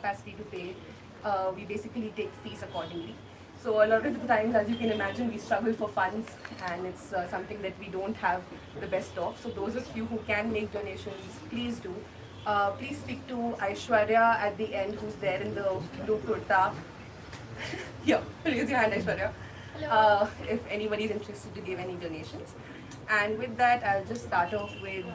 capacity to pay, we basically take fees accordingly. So a lot of the times, as you can imagine, we struggle for funds, and it's something that we don't have the best of. So those of you who can make donations, please do. Please speak to Aishwarya at the end, who's there in the blue kurta. Yeah, raise your hand, Aishwarya. If anybody is interested to give any donations. And with that, I'll just start off with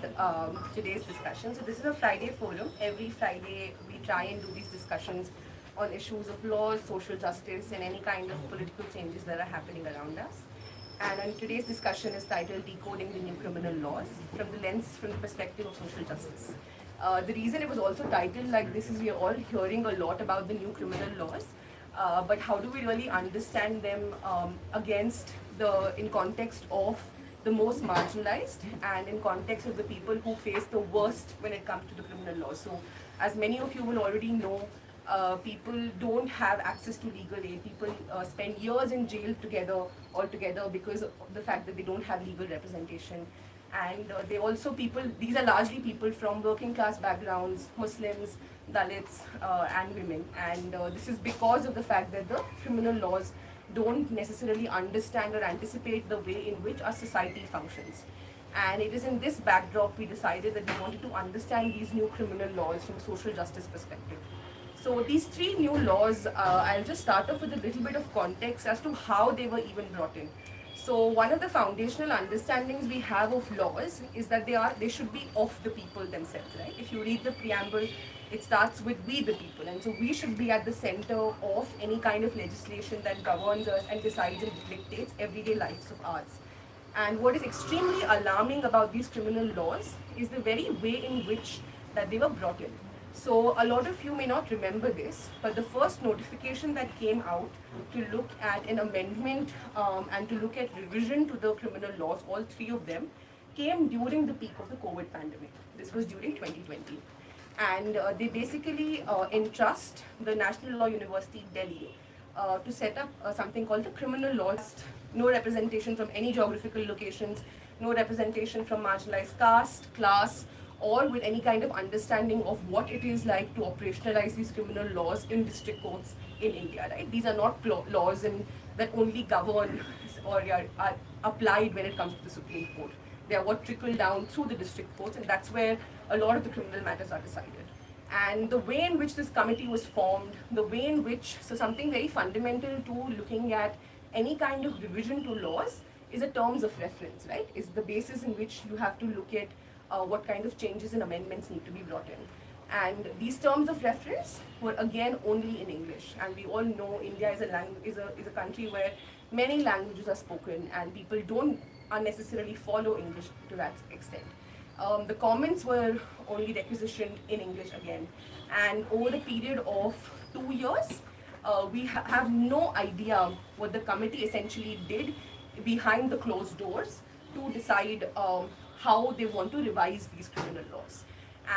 today's discussion. So this is a Friday forum. Every Friday, we try and do these discussions on issues of laws, social justice, and any kind of political changes that are happening around us. And today's discussion is titled Decoding the New Criminal Laws from the perspective of social justice. The reason it was also titled like this is we are all hearing a lot about the new criminal laws, but how do we really understand them in context of the most marginalized and in context of the people who face the worst when it comes to the criminal law. So as many of you will already know, people don't have access to legal aid. People spend years in jail altogether because of the fact that they don't have legal representation. And these are largely people from working class backgrounds, Muslims, Dalits, and women. And this is because of the fact that the criminal laws don't necessarily understand or anticipate the way in which our society functions. And it is in this backdrop we decided that we wanted to understand these new criminal laws from a social justice perspective. So these three new laws, I'll just start off with a little bit of context as to how they were even brought in. So one of the foundational understandings we have of laws is that they should be of the people themselves, right? If you read the preamble, it starts with we the people, and so we should be at the center of any kind of legislation that governs us and decides and dictates everyday lives of ours. And what is extremely alarming about these criminal laws is the very way in which that they were brought in. So a lot of you may not remember this, but the first notification that came out to look at an amendment and to look at revision to the criminal laws, all three of them, came during the peak of the COVID pandemic. This was during 2020. And they basically entrust the National Law University, Delhi, to set up something called the criminal laws. No representation from any geographical locations, no representation from marginalized caste, class, or with any kind of understanding of what it is like to operationalize these criminal laws in district courts in India, right? These are not laws that only govern or are applied when it comes to the Supreme Court. They are what trickle down through the district courts, and that's where a lot of the criminal matters are decided. And the way in which this committee was formed, so something very fundamental to looking at any kind of revision to laws is a terms of reference, right? Is the basis in which you have to look at what kind of changes and amendments need to be brought in. And these terms of reference were again only in English. And we all know India is a country where many languages are spoken and people don't unnecessarily follow English to that extent. The comments were only requisitioned in English again. And over the period of 2 years, we have no idea what the committee essentially did behind the closed doors to decide how they want to revise these criminal laws.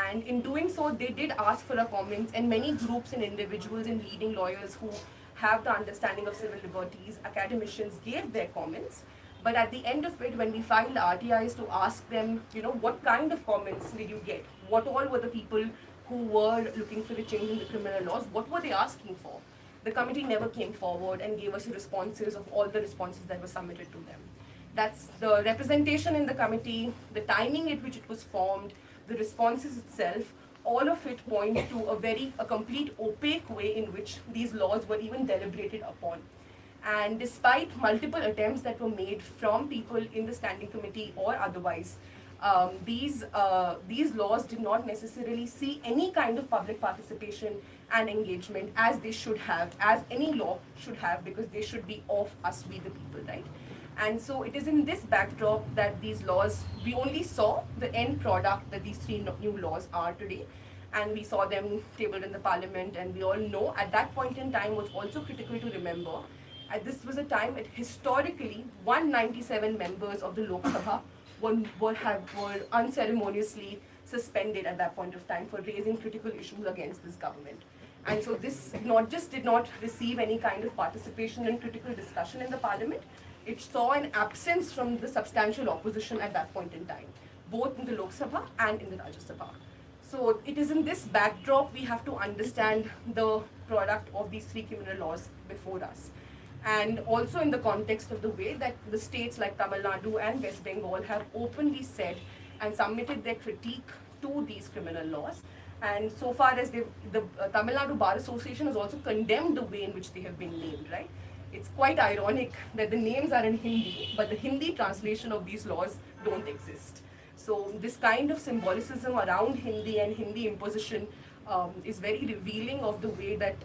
And in doing so, they did ask for our comments, and many groups and individuals and leading lawyers who have the understanding of civil liberties, academicians, gave their comments. But at the end of it, when we filed RTIs to ask them, what kind of comments did you get? What all were the people who were looking for the change in the criminal laws? What were they asking for? The committee never came forward and gave us responses of all the responses that were submitted to them. That's the representation in the committee, the timing at which it was formed, the responses itself, all of it point to a complete opaque way in which these laws were even deliberated upon. And despite multiple attempts that were made from people in the standing committee or otherwise, these laws did not necessarily see any kind of public participation and engagement as they should have, as any law should have, because they should be of us, we the people, right? And so it is in this backdrop that these laws, we only saw the end product that these three new laws are today. And we saw them tabled in the parliament, and we all know at that point in time was also critical to remember. This was a time that historically 197 members of the Lok Sabha were unceremoniously suspended at that point of time for raising critical issues against this government. And so this did not receive any kind of participation in critical discussion in the parliament. It saw an absence from the substantial opposition at that point in time, both in the Lok Sabha and in the Rajya Sabha. So it is in this backdrop we have to understand the product of these three criminal laws before us. And also in the context of the way that the states like Tamil Nadu and West Bengal have openly said and submitted their critique to these criminal laws. And so far as the Tamil Nadu Bar Association has also condemned the way in which they have been named, right? It's quite ironic that the names are in Hindi, but the Hindi translation of these laws don't exist. So this kind of symbolicism around Hindi and Hindi imposition is very revealing of the way that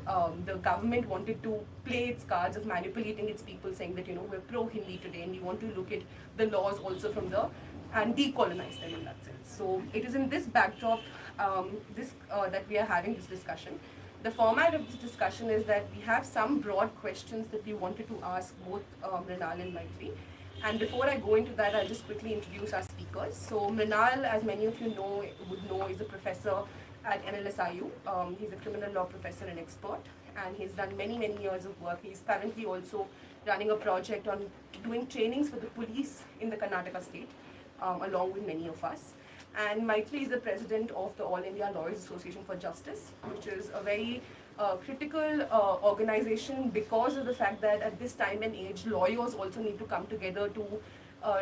the government wanted to play its cards of manipulating its people, saying that, we're pro-Hindi today and we want to look at the laws also from and decolonize them in that sense. So it is in this backdrop that we are having this discussion. The format of this discussion is that we have some broad questions that we wanted to ask both Mrinal and Maitri. And before I go into that, I'll just quickly introduce our speakers. So Mrinal, as many of you would know, is a professor at NLSIU. He's a criminal law professor and expert, and he's done many, many years of work. He's currently also running a project on doing trainings for the police in the Karnataka state, along with many of us. And Maitri is the president of the All India Lawyers Association for Justice, which is a very critical organization because of the fact that at this time and age, lawyers also need to come together to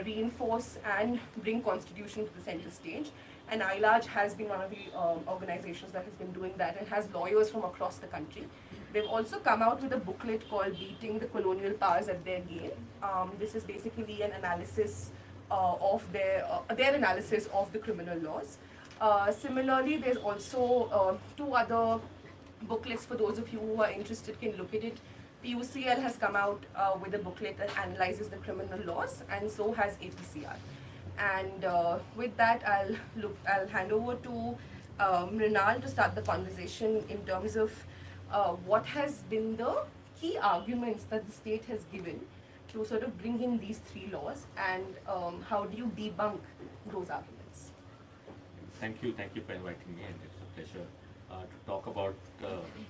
reinforce and bring constitution to the center stage. And ILAJ has been one of the organizations that has been doing that and has lawyers from across the country. They've also come out with a booklet called Beating the Colonial Powers at Their Game. This is basically an analysis of their analysis of the criminal laws. Similarly, there's also two other booklets for those of you who are interested can look at it. PUCL has come out with a booklet that analyzes the criminal laws, and so has APCR. And with that, I'll hand over to Mrinal to start the conversation in terms of what has been the key arguments that the state has given to sort of bring in these three laws, and how do you debunk those arguments? Thank you for inviting me, and it's a pleasure to talk about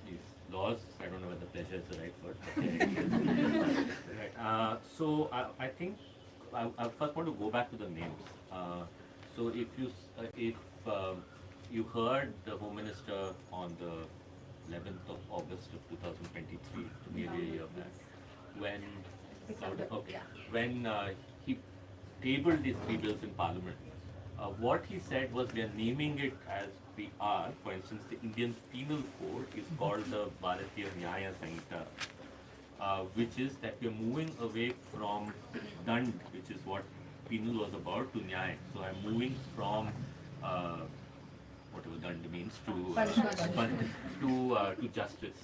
these laws. I don't know whether pleasure is the right word. But right. So I think I first want to go back to the names. So if you heard the Home Minister on the 11th of August of 2023, nearly a year back, when he tabled these three bills in Parliament, what he said was we are naming it as we are. For instance, the Indian Penal Code is called the Bharatiya Nyaya Sanhita, which is that we are moving away from dand, which is what penal was about, to nyaya. So I'm moving from whatever dand means to justice.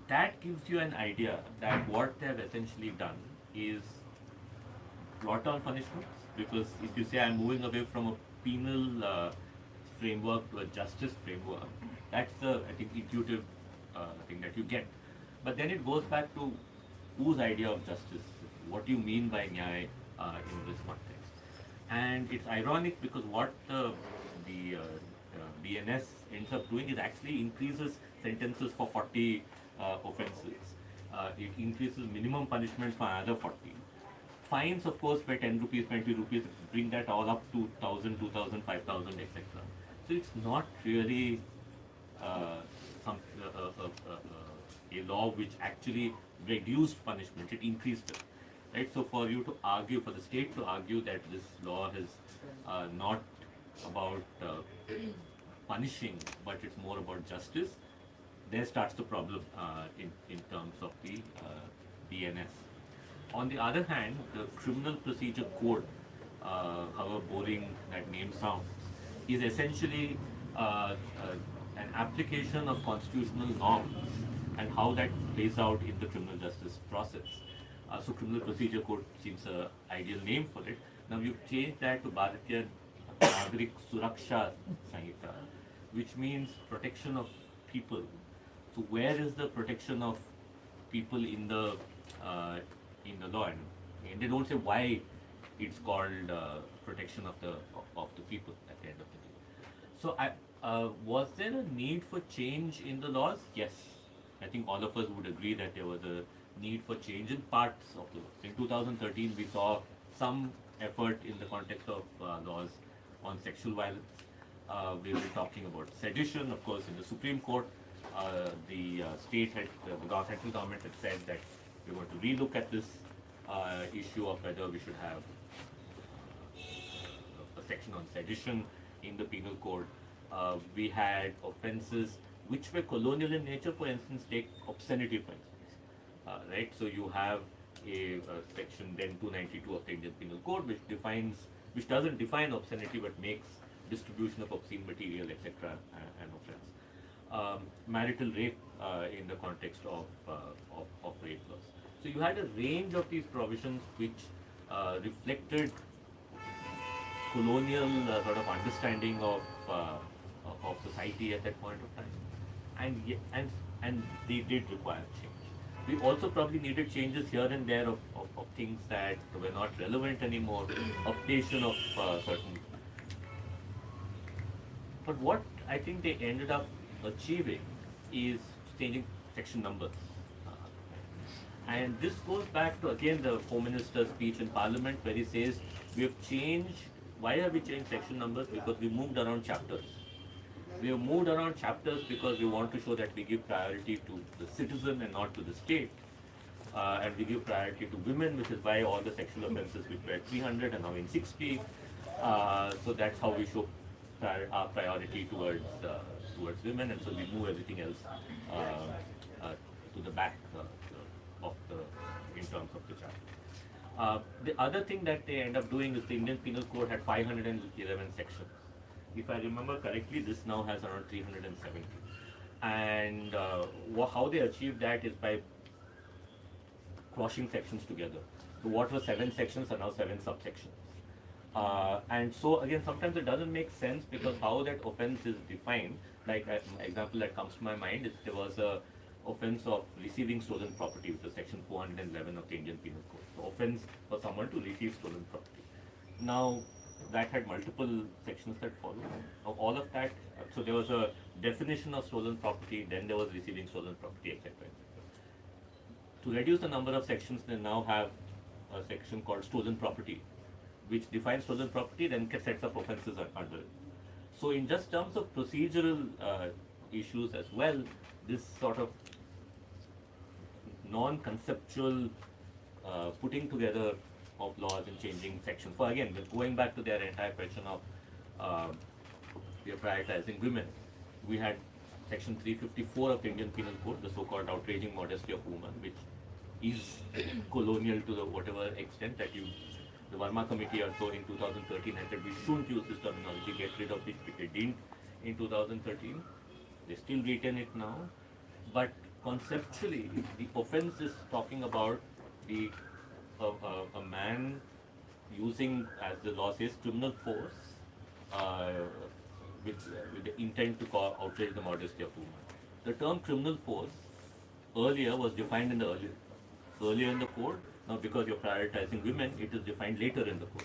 That gives you an idea that what they have essentially done is brought down punishments, because if you say I'm moving away from a penal framework to a justice framework, that's the, I think, intuitive thing that you get. But then it goes back to whose idea of justice, what do you mean by nyaya in this context. And it's ironic because what the BNS ends up doing is actually increases sentences for 40 offences. It increases minimum punishment for another 40. Fines, of course, by 10 rupees, 20 rupees, bring that all up to 1,000, 2,000, 5,000, etc. So it's not really a law which actually reduced punishment, it increased it. Right? So for you to argue, for the state to argue that this law is not about punishing, but it's more about justice, there starts the problem in terms of the BNS. On the other hand, the Criminal Procedure Code, however boring that name sounds, is essentially an application of constitutional norms and how that plays out in the criminal justice process. So Criminal Procedure Code seems an ideal name for it. Now you've changed that to Bharatiya Nagarik Suraksha Sanhita, which means protection of people. So where is the protection of people in the law? And they don't say why it's called protection of the people at the end of the day. So was there a need for change in the laws? Yes. I think all of us would agree that there was a need for change in parts of the laws. In 2013, we saw some effort in the context of laws on sexual violence. We were talking about sedition, of course, in the Supreme Court. The state had, the central government had said that we want to relook at this issue of whether we should have a section on sedition in the penal code. We had offences which were colonial in nature, for instance, take obscenity, for instance. Right? So you have a section then 292 of the Indian Penal Code which doesn't define obscenity but makes distribution of obscene material, etc., an offence. Marital rape in the context of rape laws. So you had a range of these provisions which reflected colonial sort of understanding of society at that point of time, and they did require change. We also probably needed changes here and there of things that were not relevant anymore, updation of certain. But what I think they ended up achieving is changing section numbers. And this goes back to again the Home Minister's speech in Parliament where he says we have changed. Why have we changed section numbers? Because we moved around chapters. We have moved around chapters because we want to show that we give priority to the citizen and not to the state. And we give priority to women, which is why all the sexual offences which were at 300 are now in 60. So that's how we show our priority towards women, and so we move everything else to the back in terms of the chapter. The other thing that they end up doing is the Indian Penal Code had 511 sections. If I remember correctly, this now has around 370. And how they achieve that is by crossing sections together. So what were 7 sections are now 7 subsections. And so again, sometimes it doesn't make sense because how that offence is defined, like an example that comes to my mind is there was a offence of receiving stolen property, which is section 411 of the Indian Penal Code. So offence for someone to receive stolen property. Now, that had multiple sections that follow. Now, all of that, so there was a definition of stolen property, then there was receiving stolen property, etc. To reduce the number of sections, they now have a section called stolen property, which defines stolen property, then sets up offences under it. So in just terms of procedural issues as well, this sort of non-conceptual putting together of laws and changing sections. For again, going back to their entire question of we are prioritizing women. We had section 354 of the Indian Penal Code, the so-called outraging modesty of woman, which is colonial to the whatever extent that the Verma Committee also in 2013 had said we shouldn't use this terminology, get rid of it, which they didn't in 2013. They still retain it now. But conceptually, the offence is talking about a man using, as the law says, criminal force with the intent to outrage the modesty of woman. The term criminal force earlier was defined in the earlier in the code. Now, because you're prioritizing women, it is defined later in the code.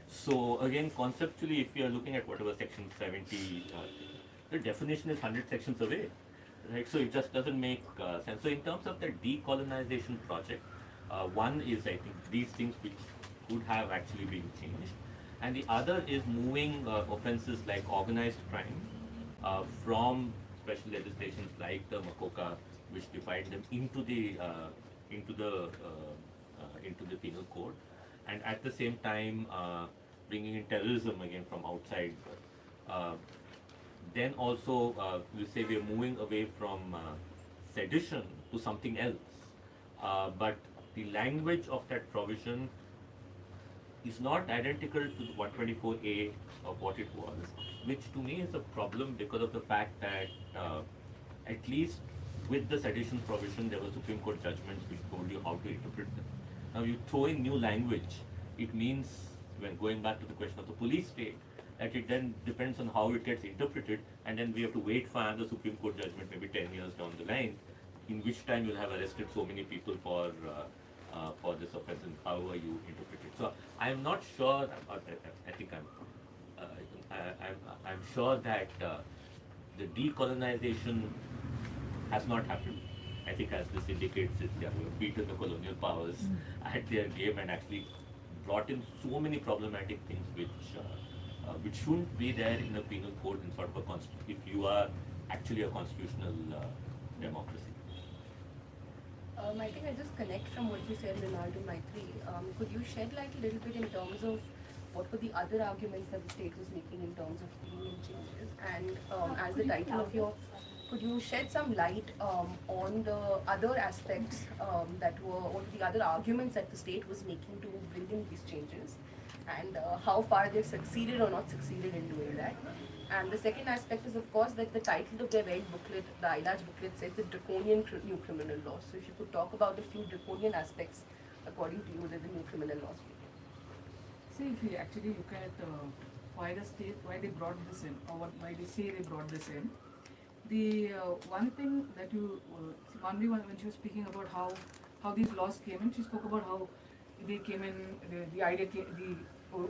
So again, conceptually, if you are looking at whatever section 70, the definition is 100 sections away, right? So it just doesn't make sense. So in terms of the decolonization project, one is I think these things which could have actually been changed, and the other is moving offences like organized crime from special legislations like the Makoka, which defined them into the penal code, and at the same time bringing in terrorism again from outside. Then also we say we are moving away from sedition to something else, but the language of that provision is not identical to 124A of what it was, which to me is a problem because of the fact that at least with the sedition provision, there were Supreme Court judgments which told you how to interpret them. Now you throw in new language, it means, when going back to the question of the police state, that it then depends on how it gets interpreted, and then we have to wait for another Supreme Court judgment, maybe 10 years down the line, in which time you'll have arrested so many people for this offence, and how are you interpret it. So I'm not sure. I think I'm sure that the decolonization has not happened. I think, as this indicates, we have beaten the colonial powers at their game and actually brought in so many problematic things which which shouldn't be there in a penal code in sort of a if you are actually a constitutional democracy. I think I just connect from what you said, Ronaldo Maitri. Could you shed light a little bit in terms of what were the other arguments that the state was making in terms of bringing in changes? And as the title of your, could you shed some light on the other aspects that were, or the other arguments that the state was making to bring in these changes, and how far they've succeeded or not succeeded in doing that? And the second aspect is, of course, that the title of their very booklet, the ILAJ booklet, says the Draconian new criminal law. So if you could talk about a few draconian aspects, according to you, that the new criminal laws bring in. See, if you actually look at why the state, why they brought this in, or why they say they brought this in, the one thing that you, Manvi, when she was speaking about how these laws came in, she spoke about how they came in, the idea came, the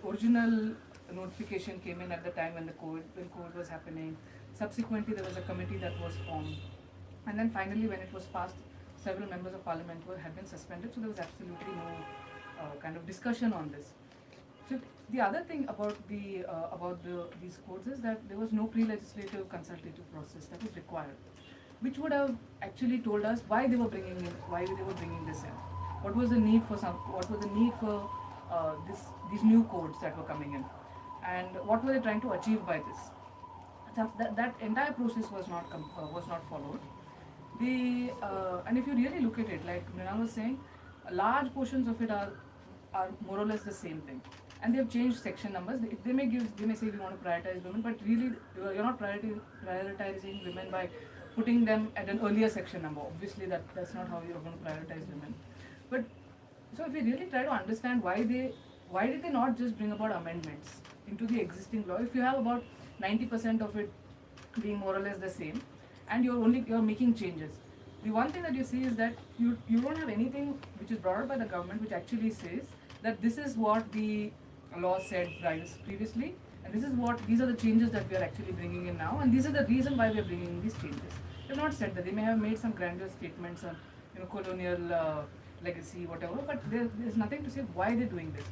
original notification came in at the time when COVID was happening. Subsequently, there was a committee that was formed, and then finally, when it was passed, several members of parliament had been suspended. So there was absolutely no kind of discussion on this. So the other thing about these codes is that there was no pre-legislative consultative process that was required, which would have actually told us why they were bringing this in. What was the need for these new codes that were coming in, and what were they trying to achieve by this? So that entire process was not followed. And if you really look at it, like Mrinal was saying, large portions of it are more or less the same thing, and they have changed section numbers. They may say we want to prioritize women, but really you're not prioritizing women by putting them at an earlier section number. Obviously that's not how you're going to prioritize women. But so if we really try to understand why did they not just bring about amendments into the existing law, if you have about 90% of it being more or less the same, and you're making changes. The one thing that you see is that you don't have anything which is brought up by the government which actually says that this is what the law said previously, and these are the changes that we are actually bringing in now, and these are the reason why we are bringing in these changes. They have not said that. They may have made some grandiose statements on colonial legacy, whatever, but there's nothing to say why they're doing this.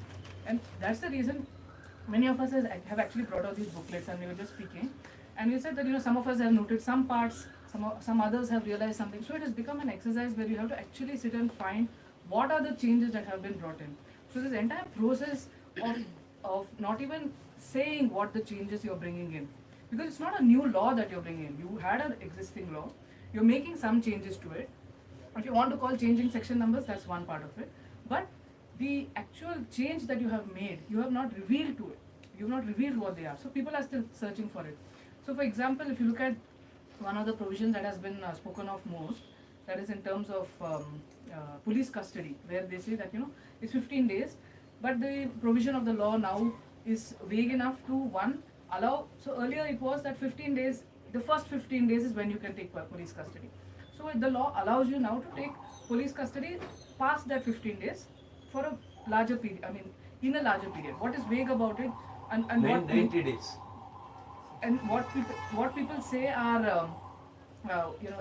And that's the reason many of us have actually brought out these booklets, and we were just speaking, and we said that some of us have noted some parts, some others have realized something. So it has become an exercise where you have to actually sit and find what are the changes that have been brought in. So this entire process of not even saying what the changes you're bringing in, because it's not a new law that you're bringing in. You had an existing law, you're making some changes to it. If you want to call changing section numbers, that's one part of it. But the actual change that you have made, you have not revealed to it. You have not revealed what they are. So people are still searching for it. So for example, if you look at one of the provisions that has been spoken of most, that is in terms of police custody, where they say that it's 15 days, but the provision of the law now is vague enough to allow. So earlier it was that 15 days, the first 15 days is when you can take police custody. So the law allows you now to take police custody past that 15 days for a larger period. In a larger period. What is vague about it, and 90 days. And what people say are,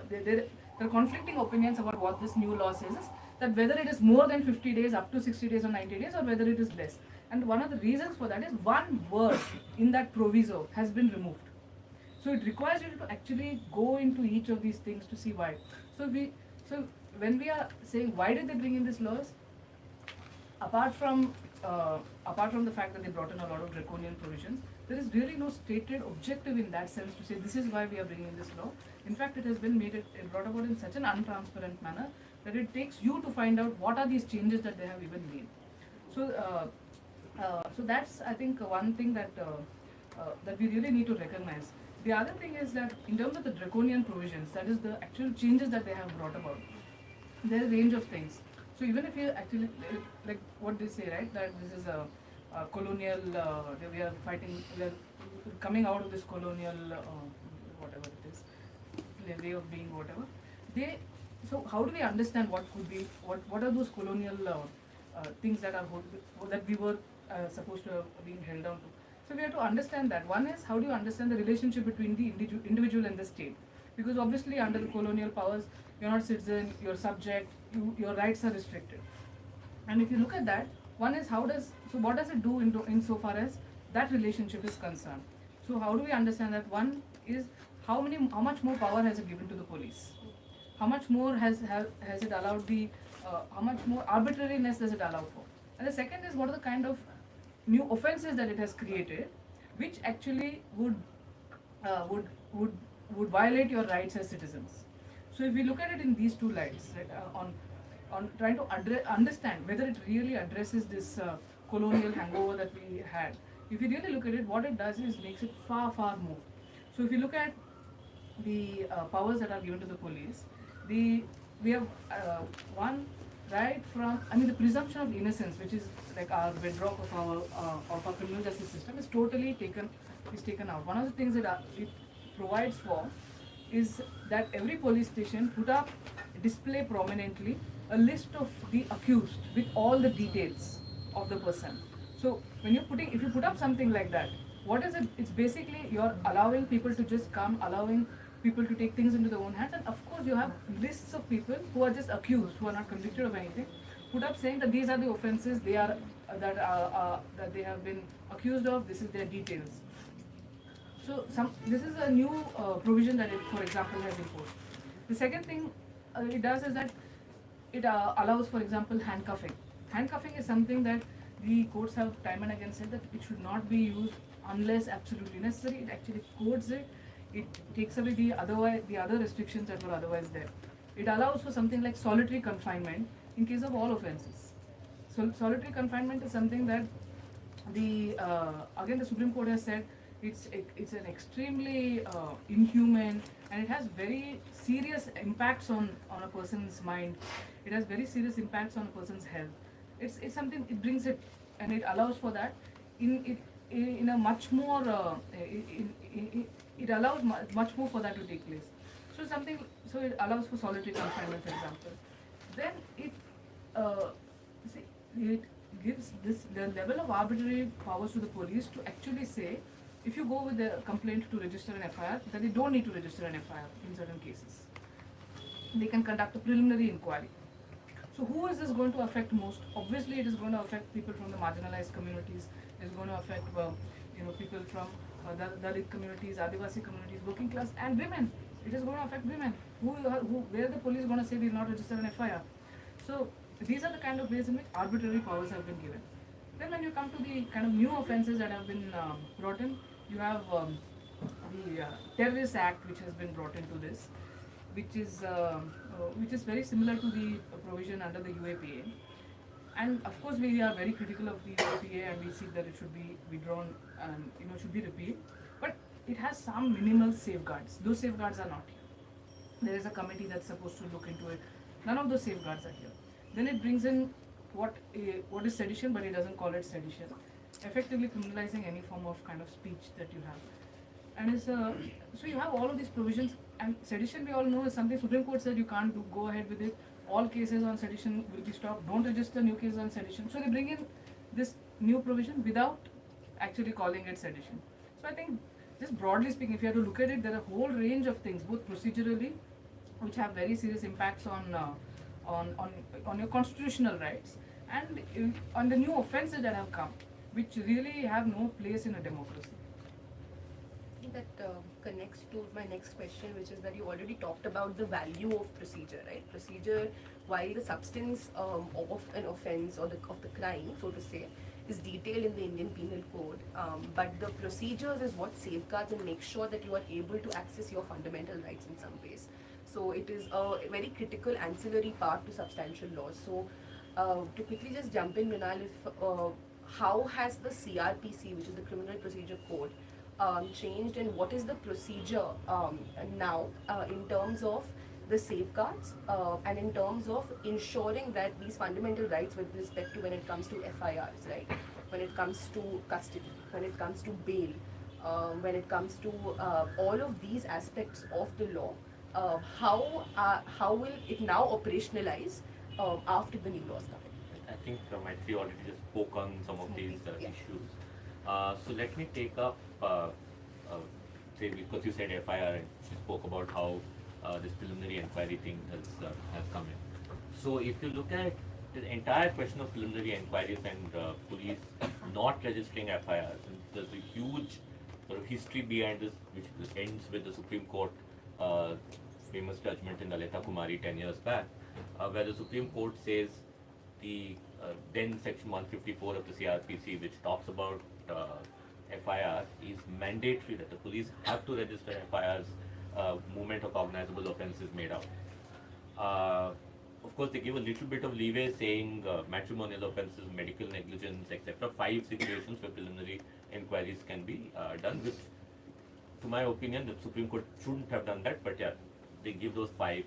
there are conflicting opinions about what this new law says, is that whether it is more than 50 days, up to 60 days or 90 days, or whether it is less. And one of the reasons for that is one word in that proviso has been removed. So it requires you to actually go into each of these things to see why. So when we are saying why did they bring in these laws, apart from the fact that they brought in a lot of draconian provisions, there is really no stated objective in that sense to say this is why we are bringing in this law. In fact, it has been brought about in such an untransparent manner that it takes you to find out what are these changes that they have even made. So that's, I think, one thing that we really need to recognize. The other thing is that in terms of the draconian provisions, that is the actual changes that they have brought about, there is a range of things. So even if you actually, like what they say, right, that this is a colonial, we are coming out of this colonial, whatever it is, way of being, whatever. So how do we understand what could be, what are those colonial things that we were supposed to have been held on to? So we have to understand that. One is, how do you understand the relationship between the individual and the state? Because obviously under the colonial powers, you're not citizen, you're subject, your rights are restricted. And if you look at that, one is what does it do insofar as that relationship is concerned. So how do we understand that? One is how much more power has it given to the police? How much more has it allowed the how much more arbitrariness does it allow for? And the second is what are the kind of new offences that it has created, which actually would uh, would would would violate your rights as citizens. So if we look at it in these two lights, right, on trying to understand whether it really addresses this colonial hangover that we had. If you really look at it, what it does is makes it far more. So if you look at the powers that are given to the police, we have one right from, I mean, the presumption of innocence, which is like our bedrock of our criminal justice system, is totally taken out. One of the things that it provides for is that every police station display prominently a list of the accused with all the details of the person. So if you put up something like that, what is it? It's basically you're allowing people to just come, allowing people to take things into their own hands, and of course you have lists of people who are just accused, who are not convicted of anything, put up saying that these are the offences that they have been accused of. This is their details. So this is a new provision that it, for example, has imposed. The second thing it does is that it allows, for example, handcuffing. Handcuffing is something that the courts have time and again said that it should not be used unless absolutely necessary. It actually codes it. It takes away the other restrictions that were otherwise there. It allows for something like solitary confinement in case of all offences. So solitary confinement is something that again the Supreme Court has said it's an extremely inhumane, and it has very serious impacts on a person's mind. It has very serious impacts on a person's health. It's something, it brings it, and it allows for that in a much more it allows much more for that to take place. So it allows for solitary confinement, for example. Then it gives the level of arbitrary powers to the police to actually say, if you go with a complaint to register an FIR, that they don't need to register an FIR in certain cases. They can conduct a preliminary inquiry. So who is this going to affect most? Obviously, it is going to affect people from the marginalized communities. It is going to affect people from Dalit communities, Adivasi communities, working class, and women. It is going to affect women. Where the police going to say we will not register an FIR? So these are the kind of ways in which arbitrary powers have been given. Then when you come to the kind of new offences that have been brought in, you have the Terrorist Act, which has been brought into this, which is very similar to the provision under the UAPA. And of course, we are very critical of the UAPA, and we see that it should be withdrawn and should be repealed. But it has some minimal safeguards. Those safeguards are not here. There is a committee that's supposed to look into it. None of those safeguards are here. Then it brings in what is sedition, but it doesn't call it sedition, effectively criminalizing any form of kind of speech that you have. And so you have all of these provisions, and sedition, we all know, is something Supreme Court said you can't go ahead with it. All cases on sedition will be stopped. Don't register new cases on sedition. So they bring in this new provision without actually calling it sedition. So I think, just broadly speaking, if you have to look at it, there are a whole range of things, both procedurally, which have very serious impacts on your constitutional rights, and on the new offences that have come, which really have no place in a democracy. That connects to my next question, which is that you already talked about the value of procedure, right? Procedure, while the substance of an offence or of the crime, so to say, is detailed in the Indian Penal Code, but the procedures is what safeguards and makes sure that you are able to access your fundamental rights in some ways. So it is a very critical ancillary part to substantial laws. So to quickly just jump in, Minal, how has the CRPC, which is the Criminal Procedure Code, changed, and what is the procedure now in terms of the safeguards and in terms of ensuring that these fundamental rights with respect to when it comes to FIRs, right? When it comes to custody, when it comes to bail, when it comes to all of these aspects of the law, how will it now operationalize after the new laws come in? I think Maitri already just spoke on some of these issues. So let me take up, say, because you said FIR and she spoke about how this preliminary inquiry thing has come in. So if you look at the entire question of preliminary inquiries and police not registering FIRs. And there's a huge sort of history behind this, which ends with the Supreme Court famous judgment in Lalita Kumari 10 years back, where the Supreme Court says the then Section 154 of the CRPC, which talks about FIR, is mandatory that the police have to register FIRs moment of cognizable offences made out. Of course, they give a little bit of leeway, saying matrimonial offences, medical negligence, etc. 5 situations where preliminary inquiries can be done, which, to my opinion, the Supreme Court shouldn't have done that, but yeah, they give those 5.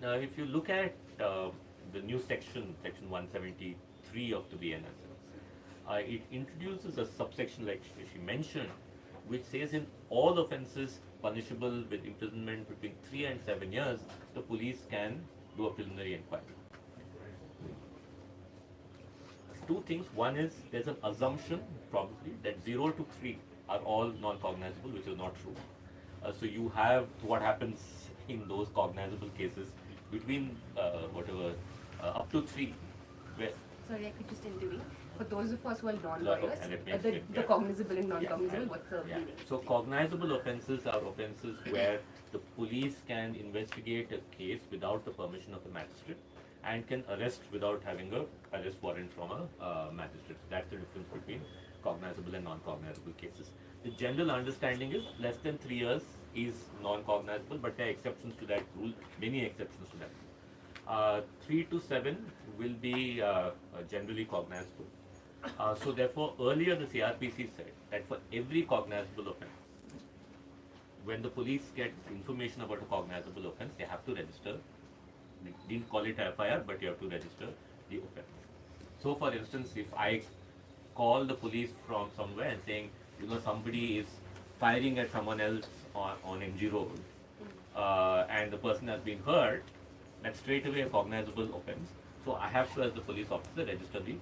Now, if you look at the new section 173 of the BNS, it introduces a subsection, like she mentioned, which says in all offences punishable with imprisonment between 3 and 7 years, the police can do a preliminary inquiry. 2 things. One is there's an assumption, probably, that 0 to 3 are all non-cognizable, which is not true. So you have what happens in those cognizable cases between up to 3, where Sorry, I could just intervene. For those of us who are non-lawyers, and it makes it, the cognizable and non-cognizable, what's the yeah. meaning? So cognizable offences are offences where the police can investigate a case without the permission of the magistrate and can arrest without having a arrest warrant from a magistrate. So that's the difference between cognizable and non-cognizable cases. The general understanding is less than 3 years is non-cognizable, but there are exceptions to that rule, many exceptions to that. 3 to 7 will be generally cognizable. So therefore, earlier the CRPC said that for every cognizable offence, when the police get information about a cognizable offence, they have to register. They didn't call it a FIR, but you have to register the offence. So for instance, if I call the police from somewhere and saying, somebody is firing at someone else on MG Road, and the person has been hurt, that's straight away a cognizable offence. So I have to, as the police officer, register the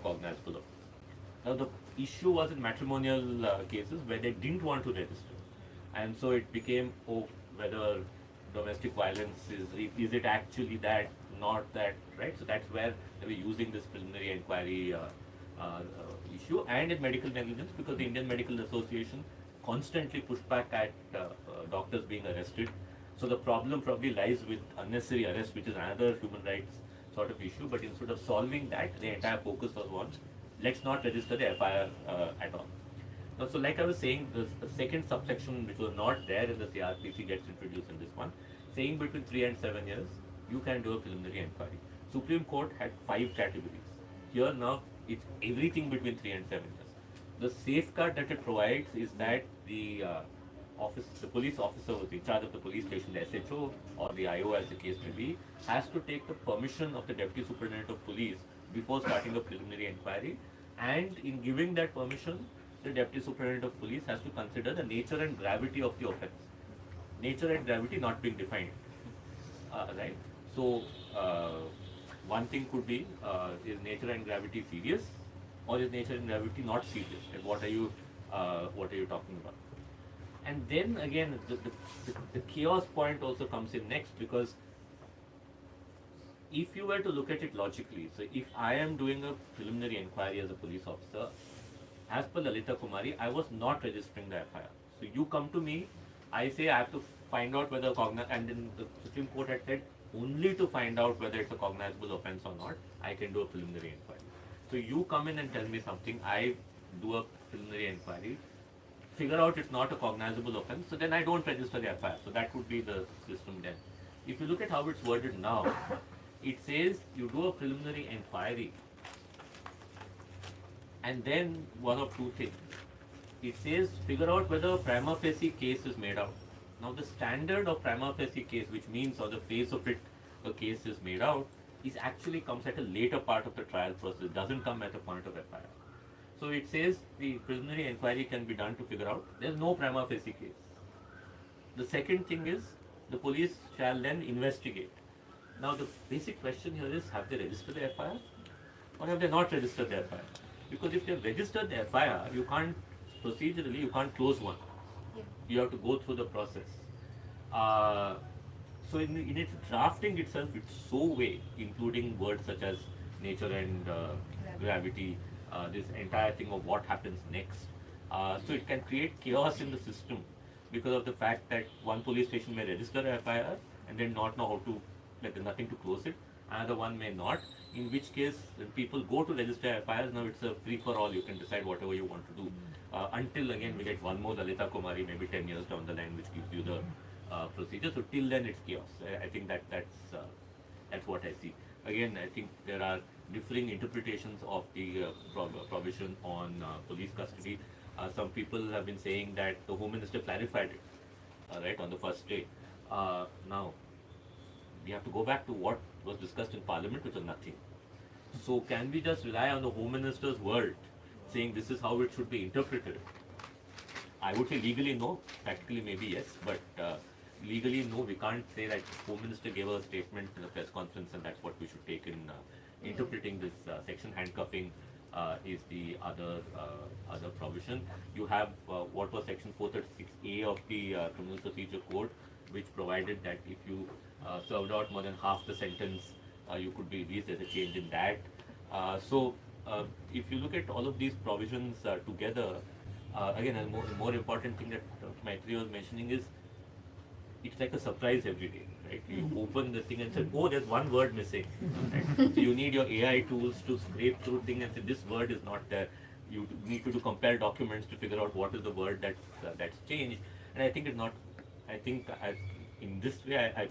cognizable offence. Now the issue was in matrimonial cases where they didn't want to register, and so it became, whether domestic violence is it actually that, not that, right? So that's where they were using this preliminary inquiry issue, and in medical negligence, because the Indian Medical Association constantly pushed back at doctors being arrested. So the problem probably lies with unnecessary arrest, which is another human rights sort of issue. But instead of solving that, the entire focus was on, let's not register the FIR at all. Now, so like I was saying, the second subsection, which was not there in the CRPC, gets introduced in this one, saying between 3 and 7 years, you can do a preliminary inquiry. Supreme Court had 5 categories. Here now, it's everything between 3 and 7 years. The safeguard that it provides is that the police officer who's in charge of the police station, the SHO or the IO, as the case may be, has to take the permission of the Deputy Superintendent of Police before starting a preliminary inquiry. And in giving that permission, the Deputy Superintendent of Police has to consider the nature and gravity of the offence. Nature and gravity not being defined, right? So one thing could be, is nature and gravity serious, or is nature and gravity not serious? Like what are you talking about? And then again, the chaos point also comes in next, because if you were to look at it logically, so if I am doing a preliminary inquiry as a police officer, as per Lalita Kumari, I was not registering the FIR. So you come to me, I say I have to find out whether and then the Supreme Court had said only to find out whether it's a cognizable offence or not, I can do a preliminary inquiry. So you come in and tell me something, I do a preliminary inquiry, figure out it's not a cognizable offence, so then I don't register the FIR. So that would be the system then. If you look at how it's worded now, it says you do a preliminary inquiry, and then one of 2 things. It says figure out whether a prima facie case is made out. Now the standard of prima facie case, which means on the face of it a case is made out, is actually comes at a later part of the trial process. It doesn't come at the point of FIR. So it says the preliminary inquiry can be done to figure out there is no prima facie case. The second thing is the police shall then investigate. Now the basic question here is, have they registered the FIR or have they not registered the FIR? Because if they have registered the FIR, you can't, procedurally, you can't close one. Yeah. You have to go through the process. So in its drafting itself, it's so vague, including words such as nature and gravity, this entire thing of what happens next. So it can create chaos in the system because of the fact that one police station may register a FIR and then not know how to, like there's nothing to close it. Another one may not, in which case when people go to register FIRs, now it's a free for all, you can decide whatever you want to do. Until again we get one more Lalita Kumari, maybe 10 years down the line, which gives you the procedure. So till then it's chaos. I think that's what I see. Again, I think there are differing interpretations of the provision on police custody. Some people have been saying that the Home Minister clarified it, right, on the first day. Now, we have to go back to what was discussed in Parliament, which was nothing. So, can we just rely on the Home Minister's word, saying this is how it should be interpreted? I would say legally no, practically maybe yes, but legally no, we can't say that Home Minister gave a statement in a press conference and that's what we should take in interpreting this section. Handcuffing is the other provision. You have what was section 436A of the Criminal Procedure Code, which provided that if you served out more than half the sentence, you could be released. There's a change in that. So if you look at all of these provisions together, again, a more important thing that Maitri was mentioning is it's like a surprise every day, right? You open the thing and say, oh, there's one word missing. Right? So you need your AI tools to scrape through things and say, this word is not there. You need to do compare documents to figure out what is the word that's changed. And I think it's not. I think in this way, I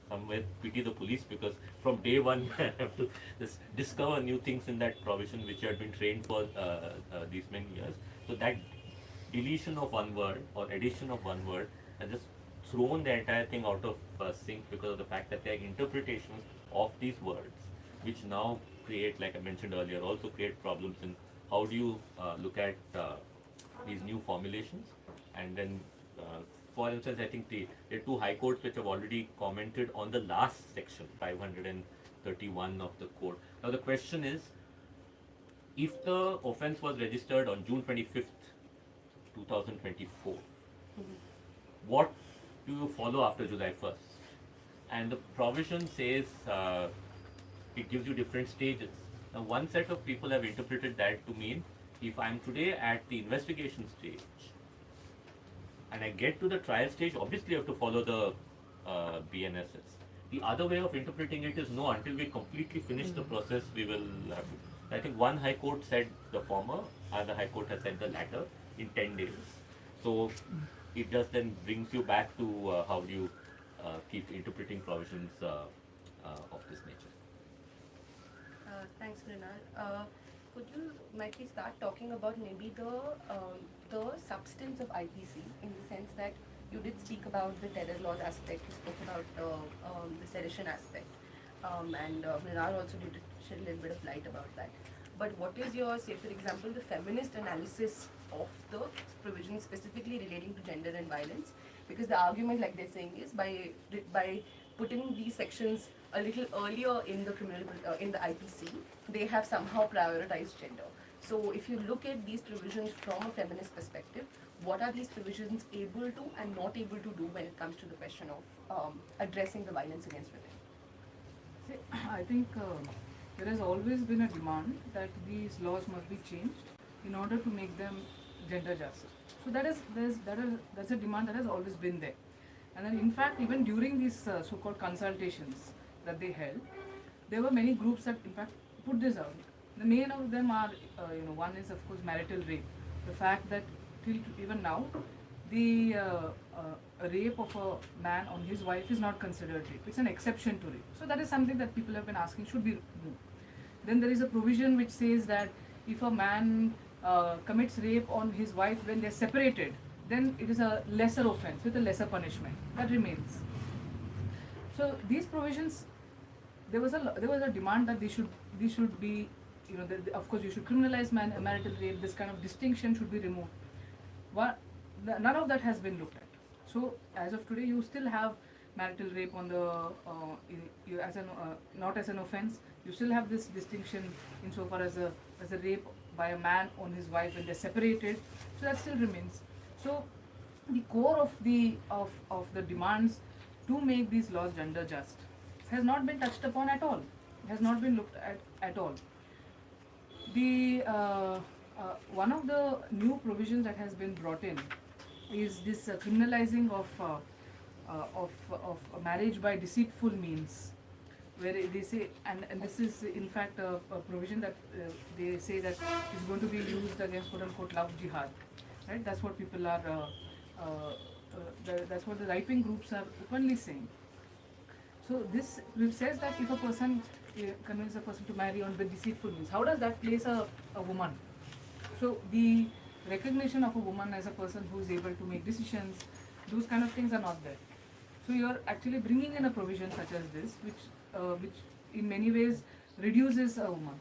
somewhere pity the police because from day one I have to just discover new things in that provision which had been trained for these many years. So that deletion of one word or addition of one word has just thrown the entire thing out of sync because of the fact that there are interpretations of these words which now create, like I mentioned earlier, also create problems in how do you look at these new formulations. And then for instance, I think there are two high courts which have already commented on the last section, 531 of the code. Now the question is, if the offence was registered on June 25th, 2024, what do you follow after July 1st? And the provision says it gives you different stages. Now one set of people have interpreted that to mean if I'm today at the investigation stage and I get to the trial stage, obviously I have to follow the BNSS. The other way of interpreting it is no, until we completely finish the process, we will have to. I think one high court said the former, other high court has said the latter in 10 days. So it just then brings you back to how do you keep interpreting provisions of this nature. Thanks, Mrinal. Could you, might we start talking about maybe the substance of IPC in the sense that you did speak about the terror laws aspect, you spoke about the sedition aspect, and Mrinal also did shed a little bit of light about that. But what is your, say for example, the feminist analysis of the provisions specifically relating to gender and violence? Because the argument, like they're saying, is by putting these sections a little earlier in the in the IPC, they have somehow prioritized gender. So if you look at these provisions from a feminist perspective, what are these provisions able to and not able to do when it comes to the question of addressing the violence against women? See, I think there has always been a demand that these laws must be changed in order to make them gender just. So that's a demand that has always been there. And then in fact, even during these so-called consultations that they held, there were many groups that in fact put this out. The main of them are, one is of course marital rape. The fact that till even now, the rape of a man on his wife is not considered rape. It's an exception to rape. So that is something that people have been asking should be removed. Then there is a provision which says that if a man commits rape on his wife when they're separated, then it is a lesser offense with a lesser punishment. That remains. So these provisions, there was a demand that these should be, of course you should criminalize marital rape. This kind of distinction should be removed. None of that has been looked at. So as of today, you still have marital rape on the not as an offense. You still have this distinction insofar as a rape by a man on his wife when they're separated. So that still remains. So the core of the demands to make these laws gender just has not been touched upon at all, has not been looked at all. The one of the new provisions that has been brought in is this criminalizing of marriage by deceitful means, where they say, and this is in fact a provision that they say that is going to be used against quote unquote love jihad, right? That's what people are that's what the right wing groups are openly saying. So this says that if a person convinces a person to marry on the deceitful means, how does that place a woman? So the recognition of a woman as a person who is able to make decisions, those kind of things are not there. So you are actually bringing in a provision such as this, which in many ways reduces a woman.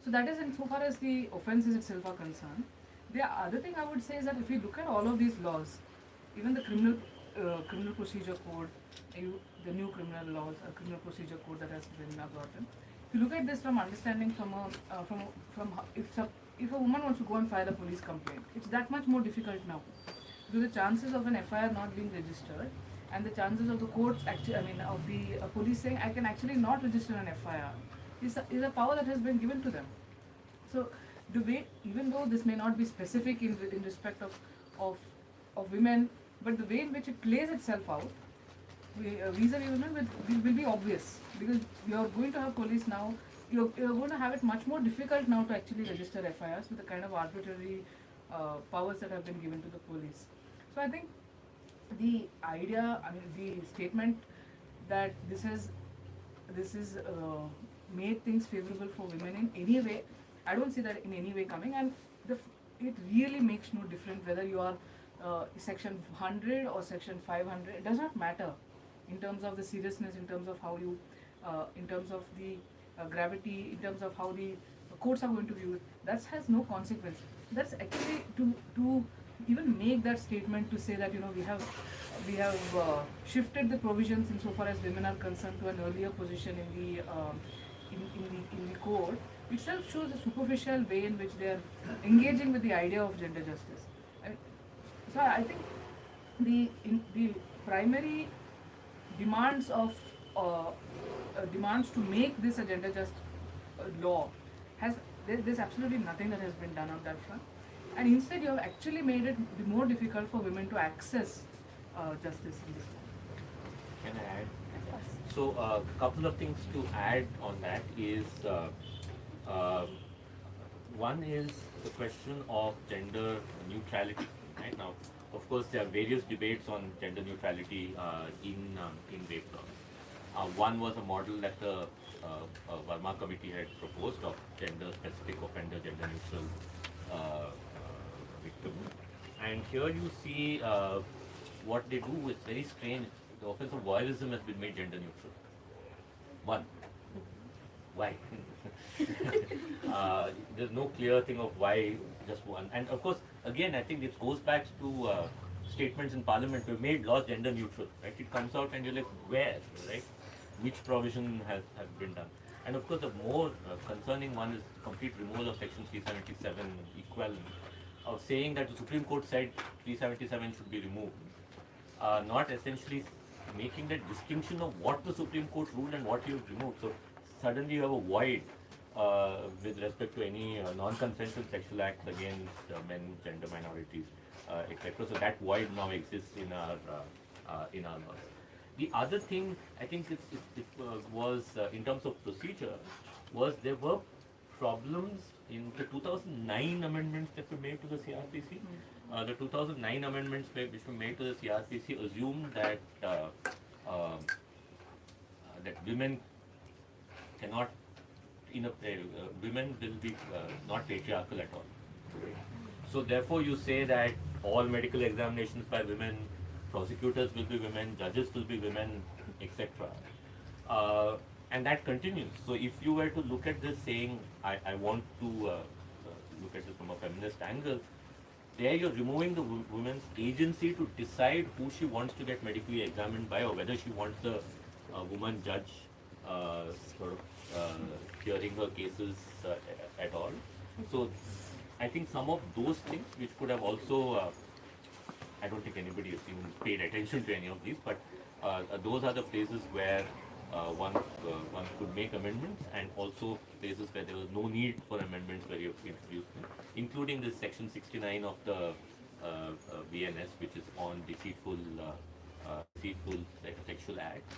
So that is insofar as the offences itself are concerned. The other thing I would say is that if you look at all of these laws, even the criminal procedure code, the new criminal laws, criminal procedure code that has been brought in. If you look at this from understanding if a woman wants to go and file a police complaint, it's that much more difficult now, because the chances of an FIR not being registered and the chances of the courts actually, of the police saying I can actually not register an FIR is a power that has been given to them. So the way, even though this may not be specific in respect of women, but the way in which it plays itself out vis-a-vis women will be obvious, because you are going to have police now. You're going to have it much more difficult now to actually register FIRs with the kind of arbitrary powers that have been given to the police. So I think the idea, the statement that this is made things favorable for women in any way, I don't see that in any way coming, and it really makes no difference whether you are section 100 or section 500. It does not matter in terms of the seriousness, in terms of how you, in terms of the gravity, in terms of how the courts are going to view it. That has no consequence. That's actually to even make that statement to say that we have shifted the provisions insofar as women are concerned to an earlier position in the code itself shows a superficial way in which they are engaging with the idea of gender justice. So I think the primary demands of demands to make this a gender just law there's absolutely nothing that has been done on that front, and instead you have actually made it more difficult for women to access justice in this law. Can I add? So a couple of things to add on that is one is the question of gender neutrality. Right now, of course, there are various debates on gender neutrality in rape law. One was a model that the Verma committee had proposed of gender-specific offender, gender-neutral victim. And here you see what they do is very strange. The offense of voyeurism has been made gender-neutral. One. Why? There's no clear thing of why just one. And of course, again, I think it goes back to statements in Parliament. We've made laws gender neutral, right? It comes out and you're like, where, right? Which provision has been done? And of course, the more concerning one is complete removal of Section 377 equivalent of saying that the Supreme Court said 377 should be removed, not essentially making that distinction of what the Supreme Court ruled and what you've removed. So suddenly you have a void with respect to any non-consensual sexual acts against men, gender minorities, etc. So that void now exists in our laws. The other thing I think it was in terms of procedure was there were problems in the 2009 amendments that were made to the CRPC. The 2009 amendments which were made to the CRPC assumed that that women cannot, women will be not patriarchal at all. So therefore you say that all medical examinations by women, prosecutors will be women, judges will be women, etc. And that continues. So if you were to look at this saying, I want to look at this from a feminist angle, there you're removing the woman's agency to decide who she wants to get medically examined by, or whether she wants the woman judge hearing her cases at all. So I think some of those things which could have also, I don't think anybody has even paid attention to any of these, but those are the places where one could make amendments, and also places where there was no need for amendments where you have introduced them, including this section 69 of the BNS, which is on deceitful like sexual acts.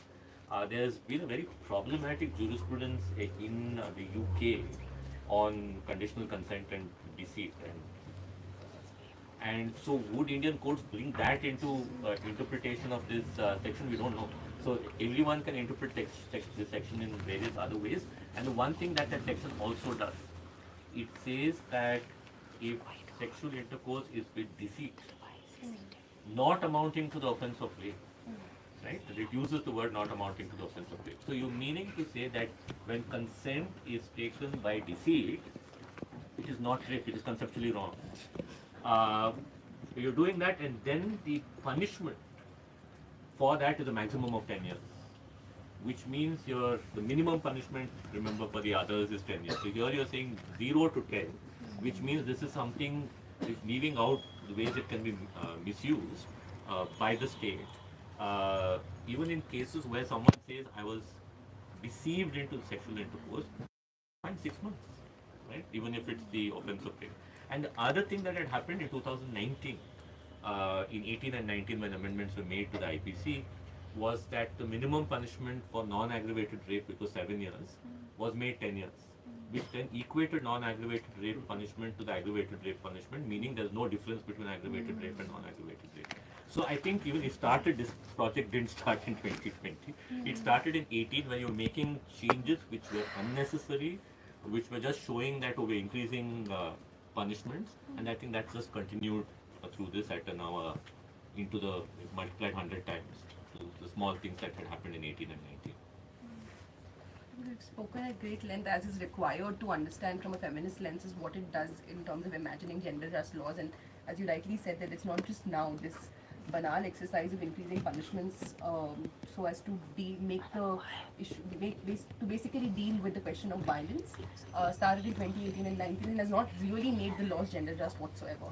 There's been a very problematic jurisprudence in the UK on conditional consent and deceit, and so would Indian courts bring that into interpretation of this section? We don't know. So everyone can interpret this section in various other ways. And the one thing that section also does, it says that if sexual intercourse is with deceit, not amounting to the offense of rape, right? It uses the word not amounting to the offense of rape. So you're meaning to say that when consent is taken by deceit, it is not rape, it is conceptually wrong. You're doing that, and then the punishment for that is a maximum of 10 years, which means the minimum punishment, remember, for the others is 10 years. So here you're saying 0 to 10, which means this is something, is leaving out the ways it can be misused by the state. Even in cases where someone says, I was deceived into sexual intercourse, fine, 6 months, right? Even if it's the offense of rape. And the other thing that had happened in 2019, in 18 and 19, when amendments were made to the IPC, was that the minimum punishment for non-aggravated rape, which was 7 years, was made 10 years, which then equated non-aggravated rape punishment to the aggravated rape punishment, meaning there's no difference between aggravated rape and non-aggravated rape. So I think even this project didn't start in 2020. It started in 18 when you were making changes which were unnecessary, which were just showing that we're increasing punishments, and I think that's just continued through this at now into the multiplied 100 times. So the small things that had happened in 18 and 19. We've spoken at great length, as is required to understand from a feminist lens, is what it does in terms of imagining gender just laws. And as you rightly said, that it's not just now this banal exercise of increasing punishments so as to basically deal with the question of violence started in 2018 and 19 and has not really made the laws gender just whatsoever.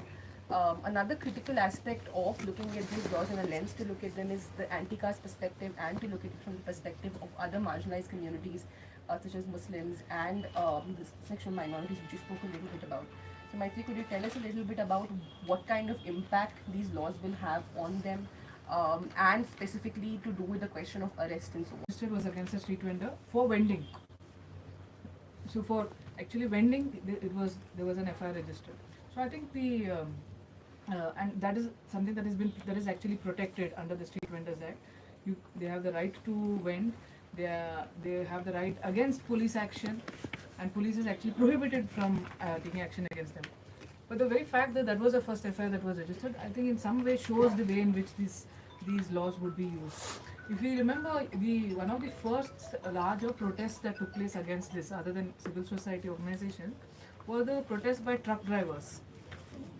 Another critical aspect of looking at these laws in a lens to look at them is the anti-caste perspective, and to look at it from the perspective of other marginalized communities such as Muslims and the sexual minorities, which you spoke a little bit about. So Maitri, could you tell us a little bit about what kind of impact these laws will have on them, and specifically to do with the question of arrest and so on? Registered was against a street vendor for vending. So for actually vending, there was an FIR registered. So I think and that is something that is actually protected under the Street Vendors Act. They have the right to vend. They have the right against police action, and police is actually prohibited from taking action against them. But the very fact that was the first FIR that was registered, I think in some way shows the way in which these laws would be used. If you remember, one of the first larger protests that took place against this, other than civil society organizations, were the protests by truck drivers.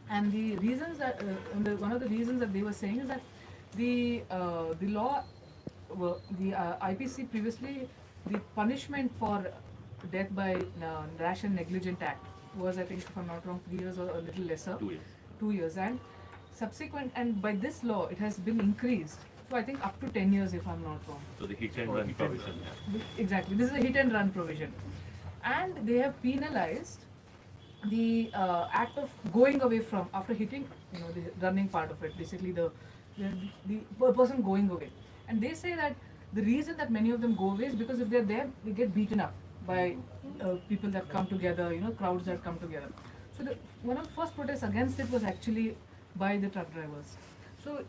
And the reasons that one of the reasons that they were saying is that the law, the IPC previously, the punishment for death by rash and negligent act was, I think, if I'm not wrong, 3 years or a little lesser. 2 years. 2 years, and subsequent, and by this law it has been increased. So I think up to 10 years, if I'm not wrong. So the hit and run provision. Exactly, this is a hit and run provision, and they have penalized the act of going away from, after hitting, the running part of it, basically the person going away. And they say that the reason that many of them go away is because if they're there, they get beaten up by people that come together, crowds that come together. So one of the first protests against it was actually by the truck drivers. So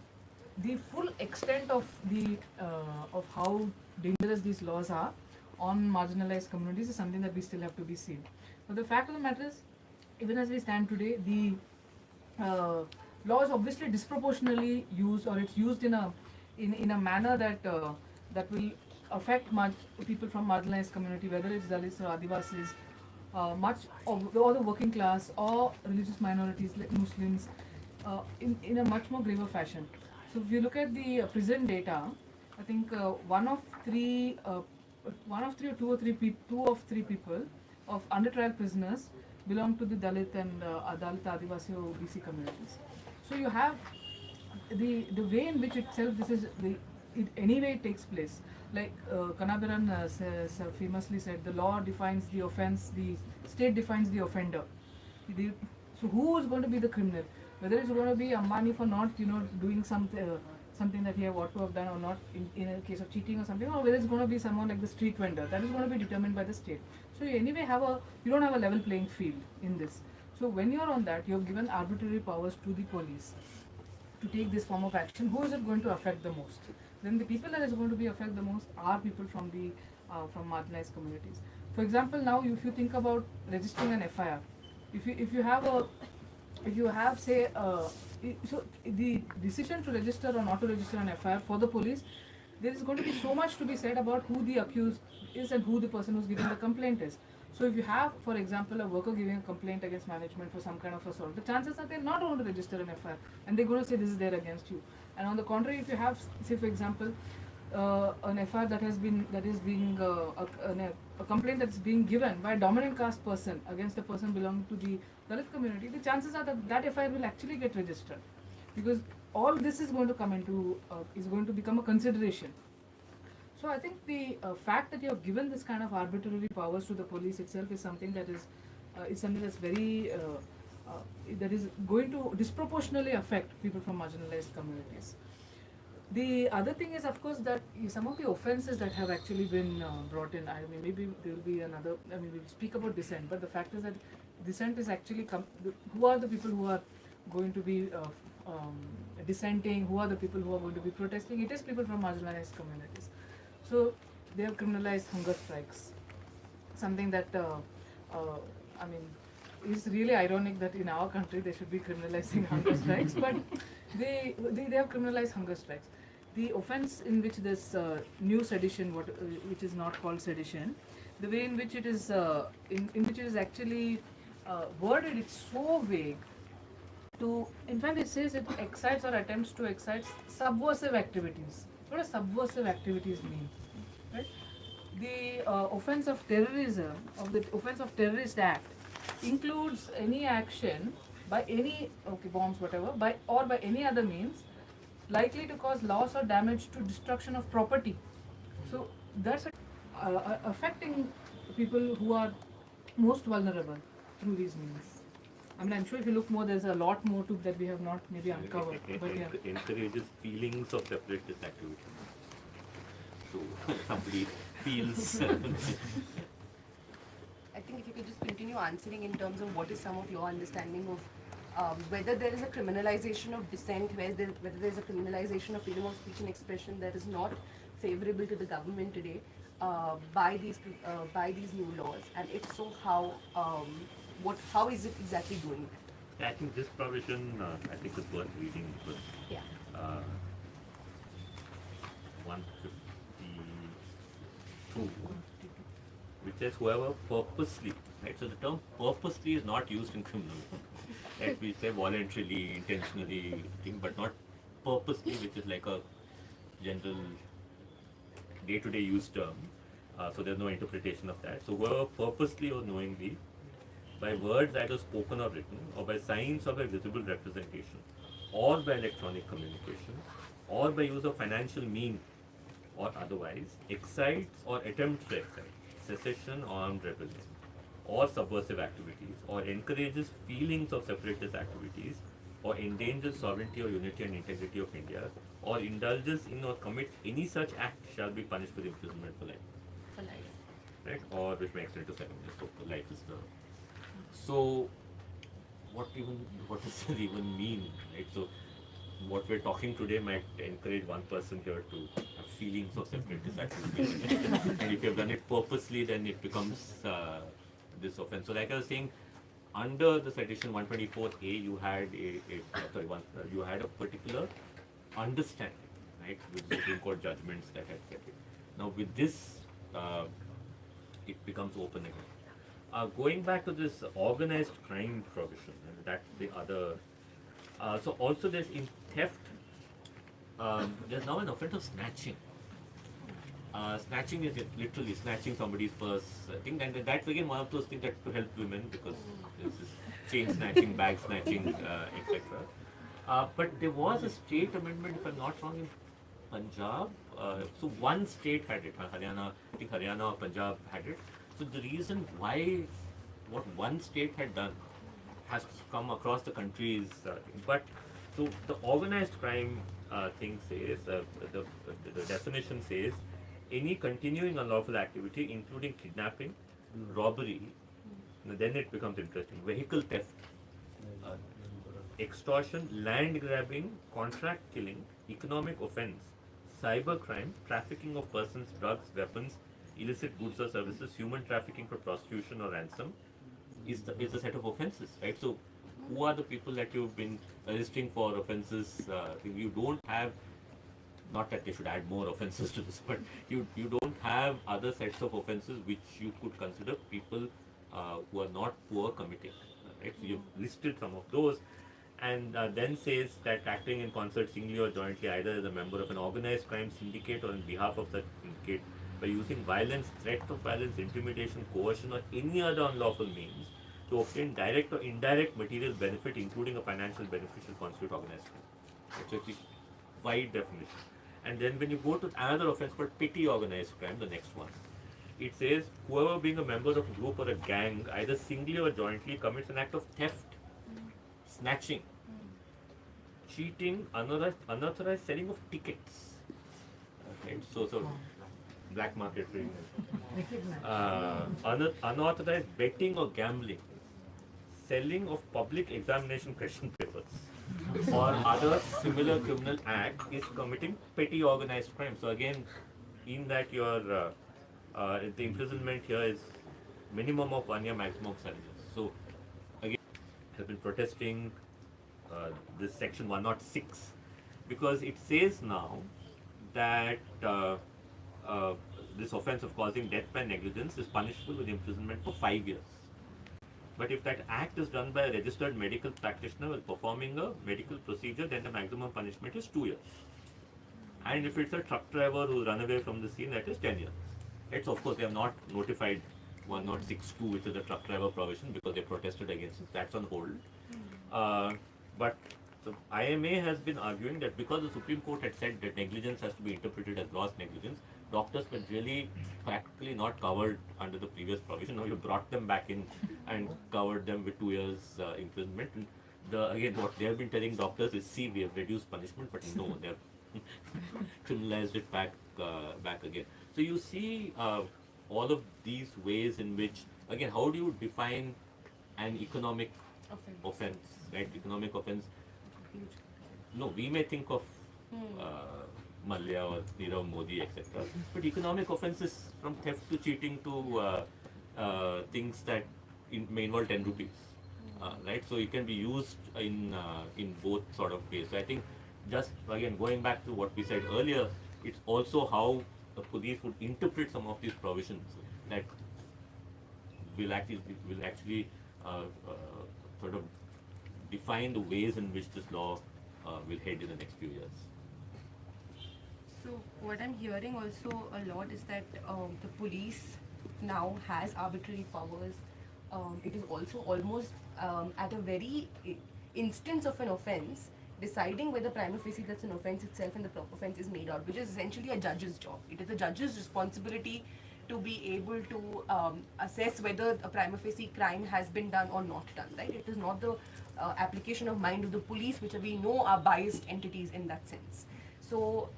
the full extent of how dangerous these laws are on marginalized communities is something that we still have to be seen. But the fact of the matter is, even as we stand today, the law is obviously disproportionately used, or it's used in a manner that will affect people from marginalized community, whether it's Dalits or Adivasis, or the working class or religious minorities like Muslims, in a much more graver fashion. So if you look at the prison data, I think one of three or two of three people of under trial prisoners belong to the Dalit and Dalit, Adivasi or OBC communities. So you have the way in which itself this is it anyway takes place. Like Kanabiran famously said, the law defines the offense, the state defines the offender. The, so who is going to be the criminal? Whether it's going to be Ambani for not, doing something that he ought to have done or not in a case of cheating or something, or whether it's going to be someone like the street vendor, that is going to be determined by the state. So you anyway you don't have a level playing field in this. So when you're on that, you're given arbitrary powers to the police to take this form of action. Who is it going to affect the most? Then the people that is going to be affect the most are people from the from marginalized communities. For example, now if you think about registering an FIR, if you have say so the decision to register or not to register an FIR for the police, there is going to be so much to be said about who the accused is and who the person who's giving the complaint is. So if you have, for example, a worker giving a complaint against management for some kind of assault, the chances are they're not going to register an FIR and they're going to say this is there against you. And on the contrary, if you have, say for example, an FIR that is being a complaint that's being given by a dominant caste person against a person belonging to the Dalit community, the chances are that FIR will actually get registered, because all this is going to come into is going to become a consideration. So I think the fact that you have given this kind of arbitrary powers to the police itself is something that is something that's very that is going to disproportionately affect people from marginalized communities. The other thing is, of course, that some of the offences that have actually been brought in, I mean, maybe there will be another, I mean, we'll speak about dissent, but the fact is that dissent is actually, who are the people who are going to be dissenting, who are the people who are going to be protesting? It is people from marginalized communities. So they have criminalized hunger strikes, something that, I mean, it's really ironic that in our country they should be criminalizing hunger strikes, but they have criminalized hunger strikes. The offense in which this new sedition, which is not called sedition, the way in which it is in which it is actually worded, it's so vague. In fact, it says it excites or attempts to excite subversive activities. What does subversive activities mean? Right? The offense of terrorism, of the offense of terrorist act, includes any action by any bombs, whatever, by any other means likely to cause loss or damage to destruction of property. So that's affecting people who are most vulnerable through these means. I mean, I'm sure if you look more, there's a lot more to that we have not maybe uncovered. But yeah. Encourages feelings of separatist activity. So somebody feels. I think if you could just continue answering in terms of what is some of your understanding of whether there is a criminalization of dissent, whether there is a criminalization of freedom of speech and expression that is not favorable to the government today by these new laws, and if so, how is it exactly doing that? I think this provision, I think is worth reading because Yeah. 152, which says whoever purposely, right? So the term purposely is not used in criminal law. Right? We say voluntarily, intentionally, but not purposely, which is like a general day-to-day use term. So there's no interpretation of that. So whoever purposely or knowingly, by words either spoken or written, or by signs or by visible representation, or by electronic communication, or by use of financial means or otherwise, excites or attempts to excite secession, armed rebellion, or subversive activities, or encourages feelings of separatist activities, or endangers sovereignty or unity and integrity of India, or indulges in or commits any such act shall be punished with imprisonment for life. For life. Right? Or which may extend to 7 years. So life is the. So what does it even mean? Right? So what we're talking today might encourage one person here to have feelings of separatist activities. And if you've done it purposely, then it becomes this offense. So like I was saying, under the sedition 124A, you had you had a particular understanding, right, with the Supreme Court judgments that had kept it. Now with this, it becomes open again. Going back to this organized crime provision, and that's the other. So also there's in theft, there's now an offense of snatching. Snatching is literally snatching somebody's purse, I think, and that's again one of those things that to help women, because there's this chain snatching, bag snatching, etc. But there was a state amendment, if I'm not wrong, in Punjab, so one state had it, Haryana, I think Haryana or Punjab had it. So the reason why what one state had done has come across the country is, but so the organized crime thing says, the definition says, any continuing unlawful activity, including kidnapping, robbery, then it becomes interesting, vehicle theft, uh, extortion, land grabbing, contract killing, economic offense, cyber crime, trafficking of persons, drugs, weapons, illicit goods or services, human trafficking for prostitution or ransom is a set of offenses, right? So, who are the people that you've been arresting for offenses? You don't have, not that they should add more offenses to this, but you don't have other sets of offenses which you could consider people who are not poor committing, right? So you've listed some of those, and then says that acting in concert singly or jointly, either as a member of an organized crime syndicate or on behalf of that syndicate, by using violence, threat of violence, intimidation, coercion, or any other unlawful means to obtain direct or indirect material benefit, including a financial benefit, shall constitute organized crime. So it's a wide definition. And then when you go to another offense called petty organized crime, the next one, it says whoever being a member of a group or a gang, either singly or jointly, commits an act of theft, snatching, cheating, unauthorized selling of tickets. Okay, so black market trading, unauthorized betting or gambling, selling of public examination question papers, or other similar criminal act is committing petty organized crime. So again, in that your the imprisonment here is minimum of 1 year, maximum of 7 years. So again, have been protesting this section 106 because it says now that this offence of causing death by negligence is punishable with imprisonment for 5 years. But if that act is done by a registered medical practitioner while performing a medical procedure, then the maximum punishment is 2 years. And if it's a truck driver who run away from the scene, that is 10 years. It's, of course, they have not notified 1062, which is the truck driver provision, because they protested against it. That's on hold. But the IMA has been arguing that because the Supreme Court had said that negligence has to be interpreted as gross negligence, doctors were really practically not covered under the previous provision. Now you brought them back in and covered them with 2 years imprisonment. And again, what they have been telling doctors is, see, we have reduced punishment, but no, they have criminalized it back again. So you see all of these ways in which, again, how do you define an economic offense, right? Economic offense. No, we may think of Malya or Nirav Modi, etc. But economic offenses, from theft to cheating to things that may involve 10 rupees, right? So it can be used in both sort of ways. So I think, just again going back to what we said earlier, it's also how the police would interpret some of these provisions that will actually sort of define the ways in which this law will head in the next few years. So what I'm hearing also a lot is that the police now has arbitrary powers. It is also almost at a very instance of an offence, deciding whether prima facie that's an offence itself and the proper offence is made out, which is essentially a judge's job. It is the judge's responsibility to be able to assess whether a prima facie crime has been done or not done, right? It is not the application of mind of the police, which we know are biased entities in that sense. So,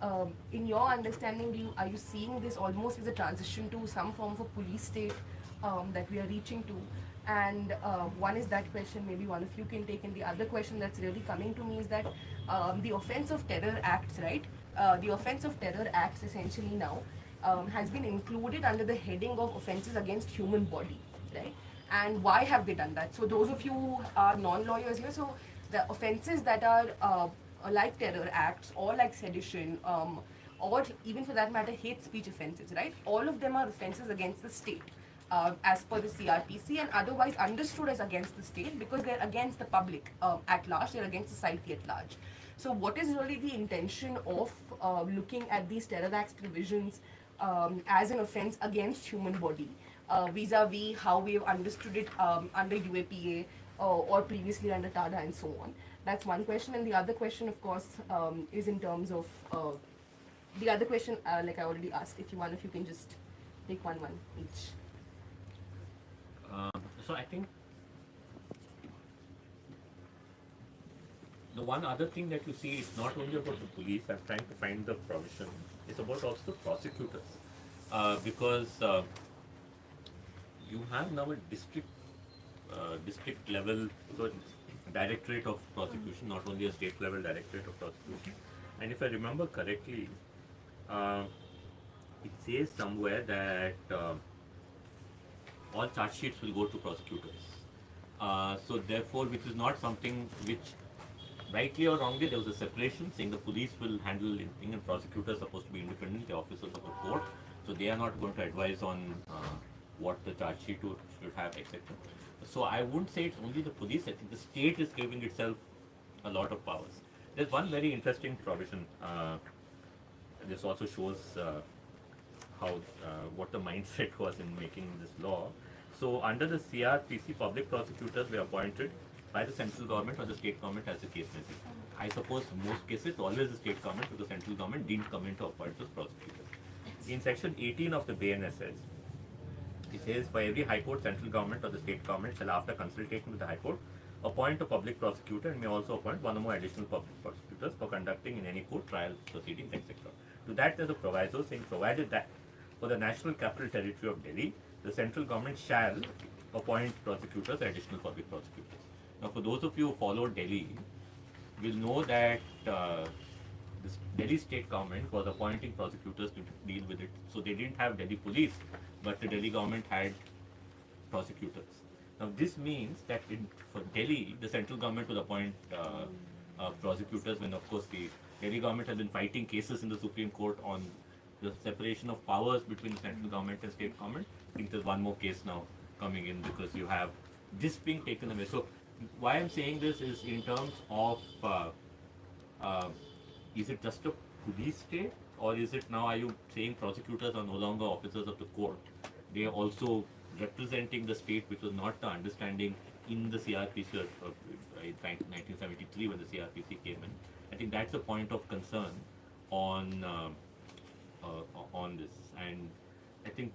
in your understanding, are you seeing this almost as a transition to some form of a police state that we are reaching to? And one is that question, maybe one of you can take, and the other question that's really coming to me is that the offence of terror acts, right? The offence of terror acts essentially now has been included under the heading of offences against human body, right? And why have they done that? So those of you who are non-lawyers here, so the offences that are like terror acts or like sedition, or even for that matter hate speech offences, right? All of them are offences against the state as per the CRPC, and otherwise understood as against the state because they're against the public at large, they're against society at large. So what is really the intention of looking at these terror acts provisions as an offence against human body vis-a-vis how we have understood it under UAPA or previously under TADA and so on? That's one question. And the other question, of course, is in terms of the other question, like I already asked, if you can just take one each. So I think the one other thing that you see is not only about the police. I'm trying to find the provision. It's about also the prosecutors, because you have now a district level, so directorate of prosecution, not only a state level directorate of prosecution. And if I remember correctly, uh, it says somewhere that all charge sheets will go to prosecutors. So therefore, which is not something which, rightly or wrongly, there was a separation saying the police will handle anything and prosecutors are supposed to be independent, the officers of the court. So they are not going to advise on what the charge sheet should have, etc. So I wouldn't say it's only the police. I think the state is giving itself a lot of powers. There's one very interesting provision. This also shows how what the mindset was in making this law. So under the CRPC, public prosecutors were appointed by the central government or the state government as the case may be. I suppose in most cases always the state government, because the central government didn't come in to appoint those prosecutors. In section 18 of the BNSS, it says for every high court, central government or the state government shall, after consultation with the high court, appoint a public prosecutor and may also appoint one or more additional public prosecutors for conducting in any court trial proceedings, etc. To that there's a proviso saying, provided that for the National Capital Territory of Delhi, the central government shall appoint prosecutors, additional public prosecutors. Now, for those of you who follow Delhi, will know that this Delhi state government was appointing prosecutors to deal with it. So they didn't have Delhi police, but the Delhi government had prosecutors. Now, this means that for Delhi, the central government will appoint prosecutors when, of course, the Delhi government has been fighting cases in the Supreme Court on the separation of powers between the central government and state government. I think there's one more case now coming in because you have this being taken away. So why I'm saying this is in terms of is it just a police state, or is it now, are you saying prosecutors are no longer officers of the court? They are also representing the state, which was not the understanding in the CRPC in 1973 when the CRPC came in. I think that's a point of concern on this. And I think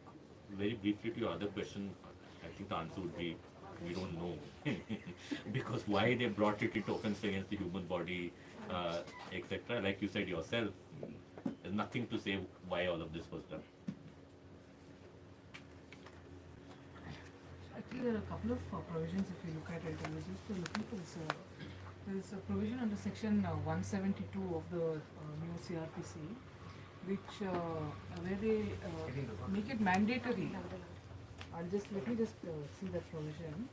very briefly to your other question, I think the answer would be we don't know because why they brought it into offense against the human body, etc. Like you said yourself, there's nothing to say why all of this was done. Actually, there are a couple of provisions if you look at it. I was just looking for this. There is a provision under section 172 of the new CRPC, which where they make it mandatory. Let me just see that provision.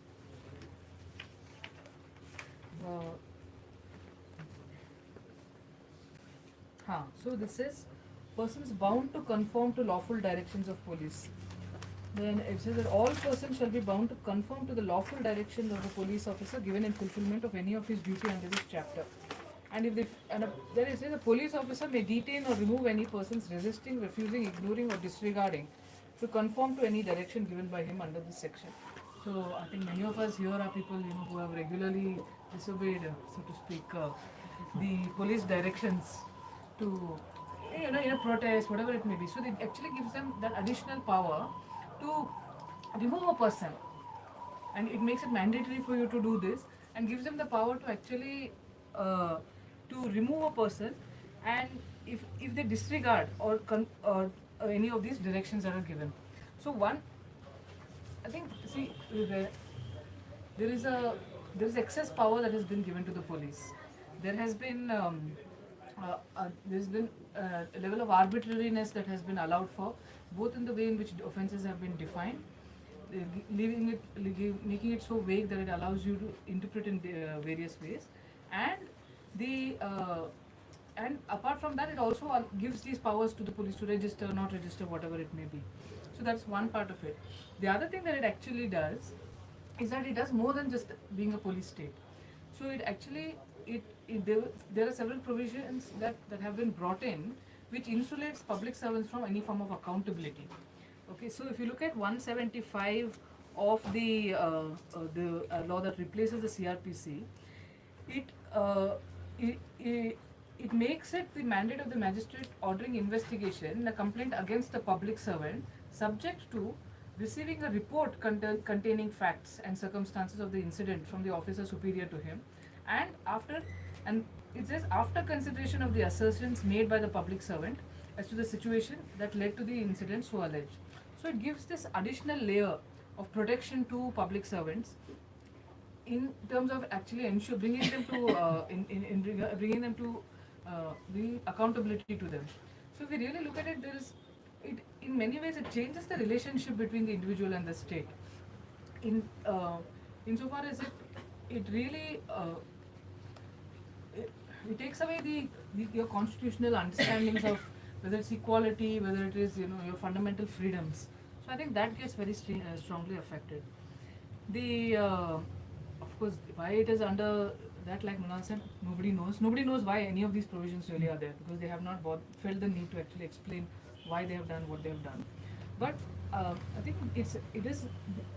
So this is persons bound to conform to lawful directions of police. Then it says that all persons shall be bound to conform to the lawful directions of the police officer given in fulfillment of any of his duty under this chapter. And if they, then it says the police officer may detain or remove any persons resisting, refusing, ignoring, or disregarding to conform to any direction given by him under this section. So I think many of us here are people who have regularly disobeyed, so to speak, the police directions to in a protest, whatever it may be. So it actually gives them that additional power to remove a person, and it makes it mandatory for you to do this, and gives them the power to actually to remove a person, and if they disregard or any of these directions that are given. So one, I think, see, there is excess power that has been given to the police. There has been a level of arbitrariness that has been allowed for, both in the way in which offences have been defined, making it so vague that it allows you to interpret in various ways, and apart from that, it also gives these powers to the police to register, not register, whatever it may be. So that's one part of it. The other thing that it actually does is that it does more than just being a police state. So it actually there are several provisions that have been brought in which insulates public servants from any form of accountability. Okay, so if you look at 175 of the law that replaces the CRPC, it it makes it the mandate of the magistrate ordering investigation in a complaint against a public servant subject to receiving a report containing facts and circumstances of the incident from the officer superior to him, and after and it says after consideration of the assertions made by the public servant as to the situation that led to the incident so alleged. So it gives this additional layer of protection to public servants in terms of actually ensure bringing them to bringing them to the accountability to them. So if we really look at it, there is it in many ways it changes the relationship between the individual and the state. In insofar as it really it takes away your constitutional understandings of whether it's equality, whether it is your fundamental freedoms. So I think that gets very strongly affected. The of course why it is under that, like Munal said, nobody knows. Nobody knows why any of these provisions really are there, because they have not felt the need to actually explain why they have done what they have done. But I think it is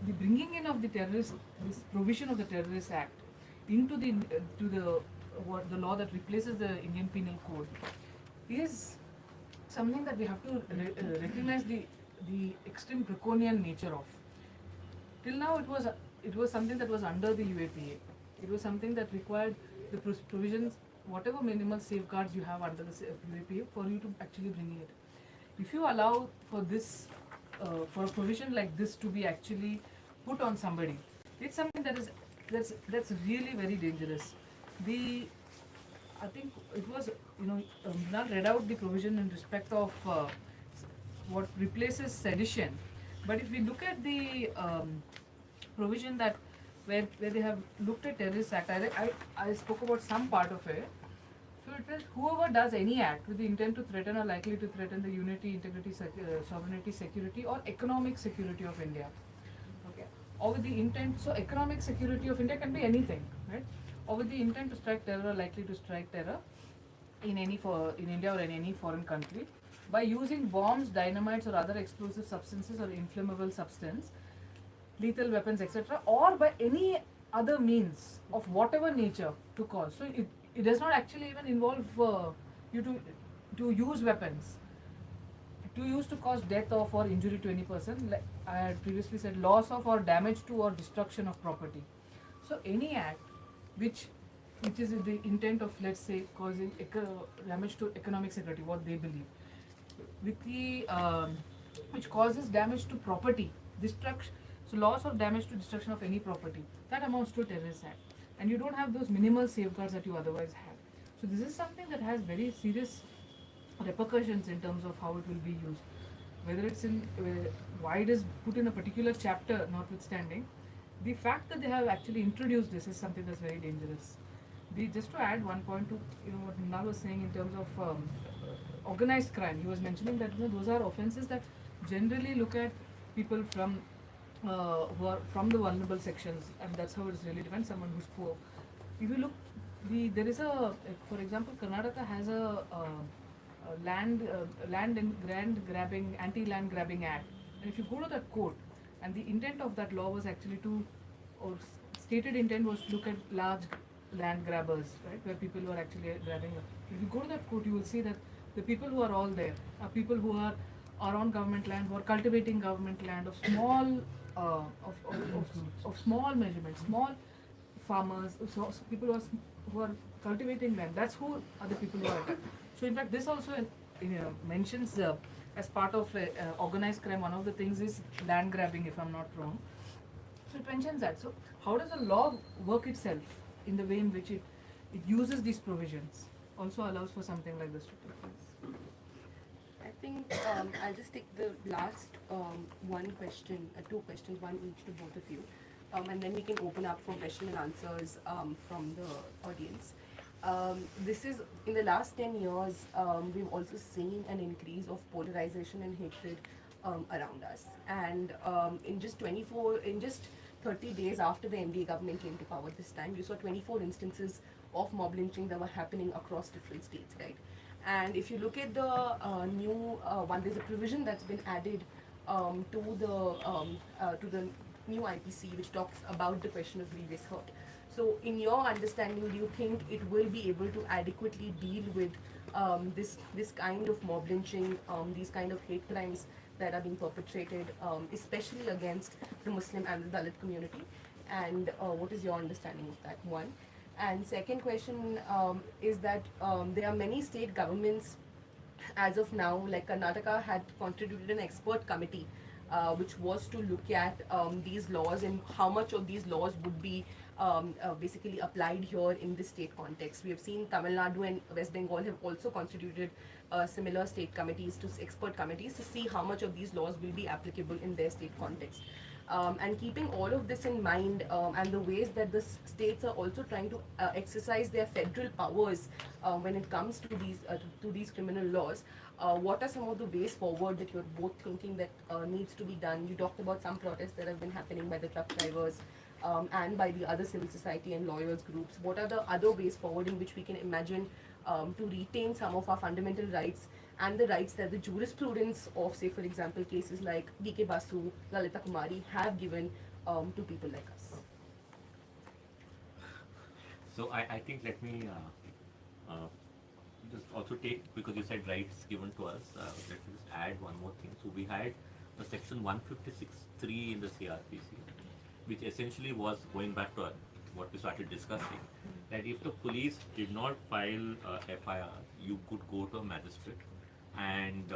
the bringing in of the terrorist, this provision of the Terrorist Act into the law that replaces the Indian Penal Code is something that we have to recognize the extreme draconian nature of. Till now, it was something that was under the UAPA. It was something that required the provisions, whatever minimal safeguards you have under the UAPA, for you to actually bring it. If you allow for this, for a provision like this to be actually put on somebody, it's something that's really very dangerous. I think it was not read out the provision in respect of what replaces sedition, but if we look at the provision that where they have looked at Terrorist Act, I spoke about some part of it. So it says whoever does any act with the intent to threaten or likely to threaten the unity, integrity, sovereignty, security or economic security of India. Okay. Or with the intent, so economic security of India can be anything, right? Or with the intent to strike terror or likely to strike terror in India or in any foreign country by using bombs, dynamites or other explosive substances or inflammable substance, lethal weapons, etc., or by any other means of whatever nature to cause. So it does not actually even involve you to use weapons, to use to cause death of or injury to any person. Like I had previously said, loss of or damage to or destruction of property. So any act which is with the intent of, let's say, causing damage to economic security, what they believe, with the which causes damage to property, destruction, so loss or damage to destruction of any property, that amounts to a terrorist act, and you don't have those minimal safeguards that you otherwise have. So this is something that has very serious repercussions in terms of how it will be used, whether it's in why it is put in a particular chapter, notwithstanding. The fact that they have actually introduced this is something that's very dangerous. Just to add one point to what Mrinal was saying in terms of organized crime, he was mentioning that those are offences that generally look at people from who are from the vulnerable sections, and that's how it's really different. Someone who's poor. If you look, there is for example, Karnataka has a land and grabbing, anti-land grabbing act, and if you go to that court, and the intent of that law was actually or stated intent was to look at large land grabbers, right, where people were actually grabbing. If you go to that court, you will see that the people who are all there are people who are on government land, who are cultivating government land of small of small measurements, small farmers, so people who are cultivating land. That's who are the people who are attacked. So in fact, this also mentions as part of organized crime, one of the things is land grabbing, if I'm not wrong. So it mentions that. So how does the law work itself in the way in which it uses these provisions also allows for something like this to take place? I think I'll just take the last one question, two questions, one each to both of you, and then we can open up for question and answers from the audience. This is, in the last 10 years, we've also seen an increase of polarization and hatred around us. And in just 30 days after the NDA government came to power this time, you saw 24 instances of mob lynching that were happening across different states, right? And if you look at the new one, there's a provision that's been added to the new IPC, which talks about the question of grievous hurt. So, in your understanding, do you think it will be able to adequately deal with this kind of mob lynching, these kind of hate crimes that are being perpetrated, especially against the Muslim and the Dalit community? And what is your understanding of that? One. And second question is that there are many state governments as of now, like Karnataka had constituted an expert committee which was to look at these laws and how much of these laws would be basically applied here in this state context. We have seen Tamil Nadu and West Bengal have also constituted similar state committees to expert committees to see how much of these laws will be applicable in their state context. And keeping all of this in mind, and the ways that the states are also trying to exercise their federal powers when it comes to these criminal laws, what are some of the ways forward that you're both thinking that needs to be done? You talked about some protests that have been happening by the truck drivers and by the other civil society and lawyers groups. What are the other ways forward in which we can imagine to retain some of our fundamental rights and the rights that the jurisprudence of, say, for example, cases like D.K. Basu, Lalita Kumari have given to people like us? So I think let me just also take, because you said rights given to us, let me just add one more thing. So we had a section 156.3 in the CRPC, which essentially was going back to what we started discussing, that if the police did not file FIR, you could go to a magistrate and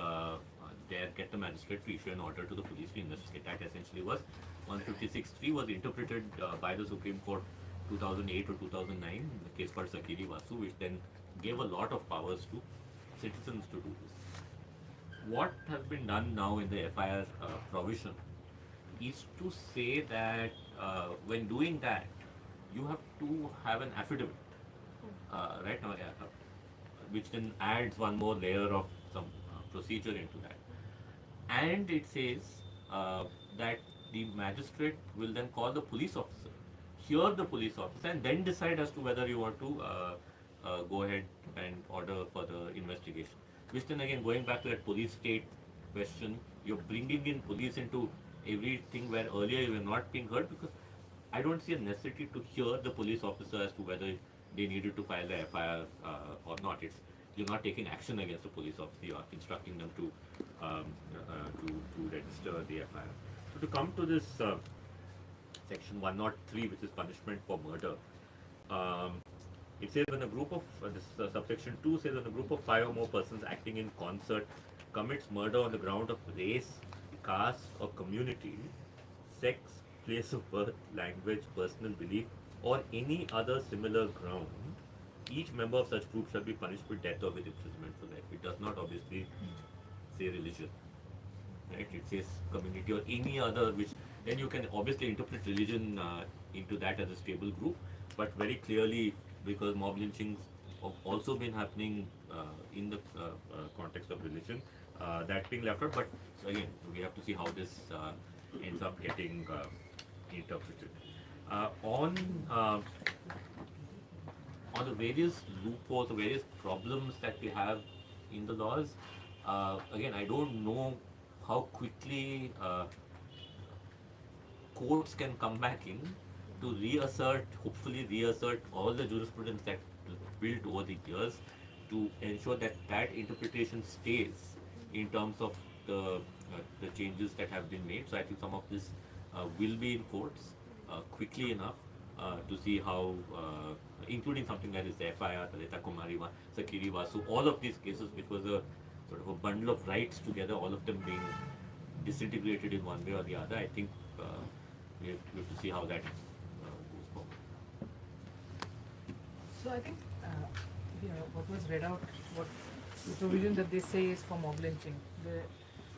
there get the magistrate to issue an order to the police to investigate. That essentially was 156.3 was interpreted by the Supreme Court 2008 or 2009 in the case called Sakiri Vasu, which then gave a lot of powers to citizens to do this. What has been done now in the FIR provision is to say that when doing that, you have to have an affidavit, right now, which then adds one more layer of some procedure into that. And it says that the magistrate will then call the police officer, hear the police officer, and then decide as to whether you want to go ahead and order further investigation. Which then again, going back to that police state question, you're bringing in police into everything where earlier you were not being heard, because I don't see a necessity to hear the police officer as to whether they needed to file the FIR or not. You're not taking action against the police officer, you're instructing them to register the FIR. So to come to this section 103, which is punishment for murder, it says when a group of, subsection 2 says when a group of 5 or more persons acting in concert commits murder on the ground of race, caste or community, sex, place of birth, language, personal belief, or any other similar ground, each member of such group shall be punished with death or with imprisonment for life. It does not obviously say religion, right? It says community or any other, which then you can obviously interpret religion into that as a stable group, but very clearly, because mob lynchings have also been happening in the context of religion, that being left out. But so again, we have to see how this ends up getting interpreted. On the various loopholes, the various problems that we have in the laws, again, I don't know how quickly courts can come back in to hopefully reassert all the jurisprudence that was built over the years to ensure that that interpretation stays in terms of the changes that have been made. So I think some of this will be in courts quickly enough to see how, including something that is the FIR, the Lalita Kumari, Sakiri Vasu, all of these cases, which was a sort of a bundle of rights together, all of them being disintegrated in one way or the other. I think we have to see how that goes forward. So I think what was read out, what the provision that they say is for mob lynching,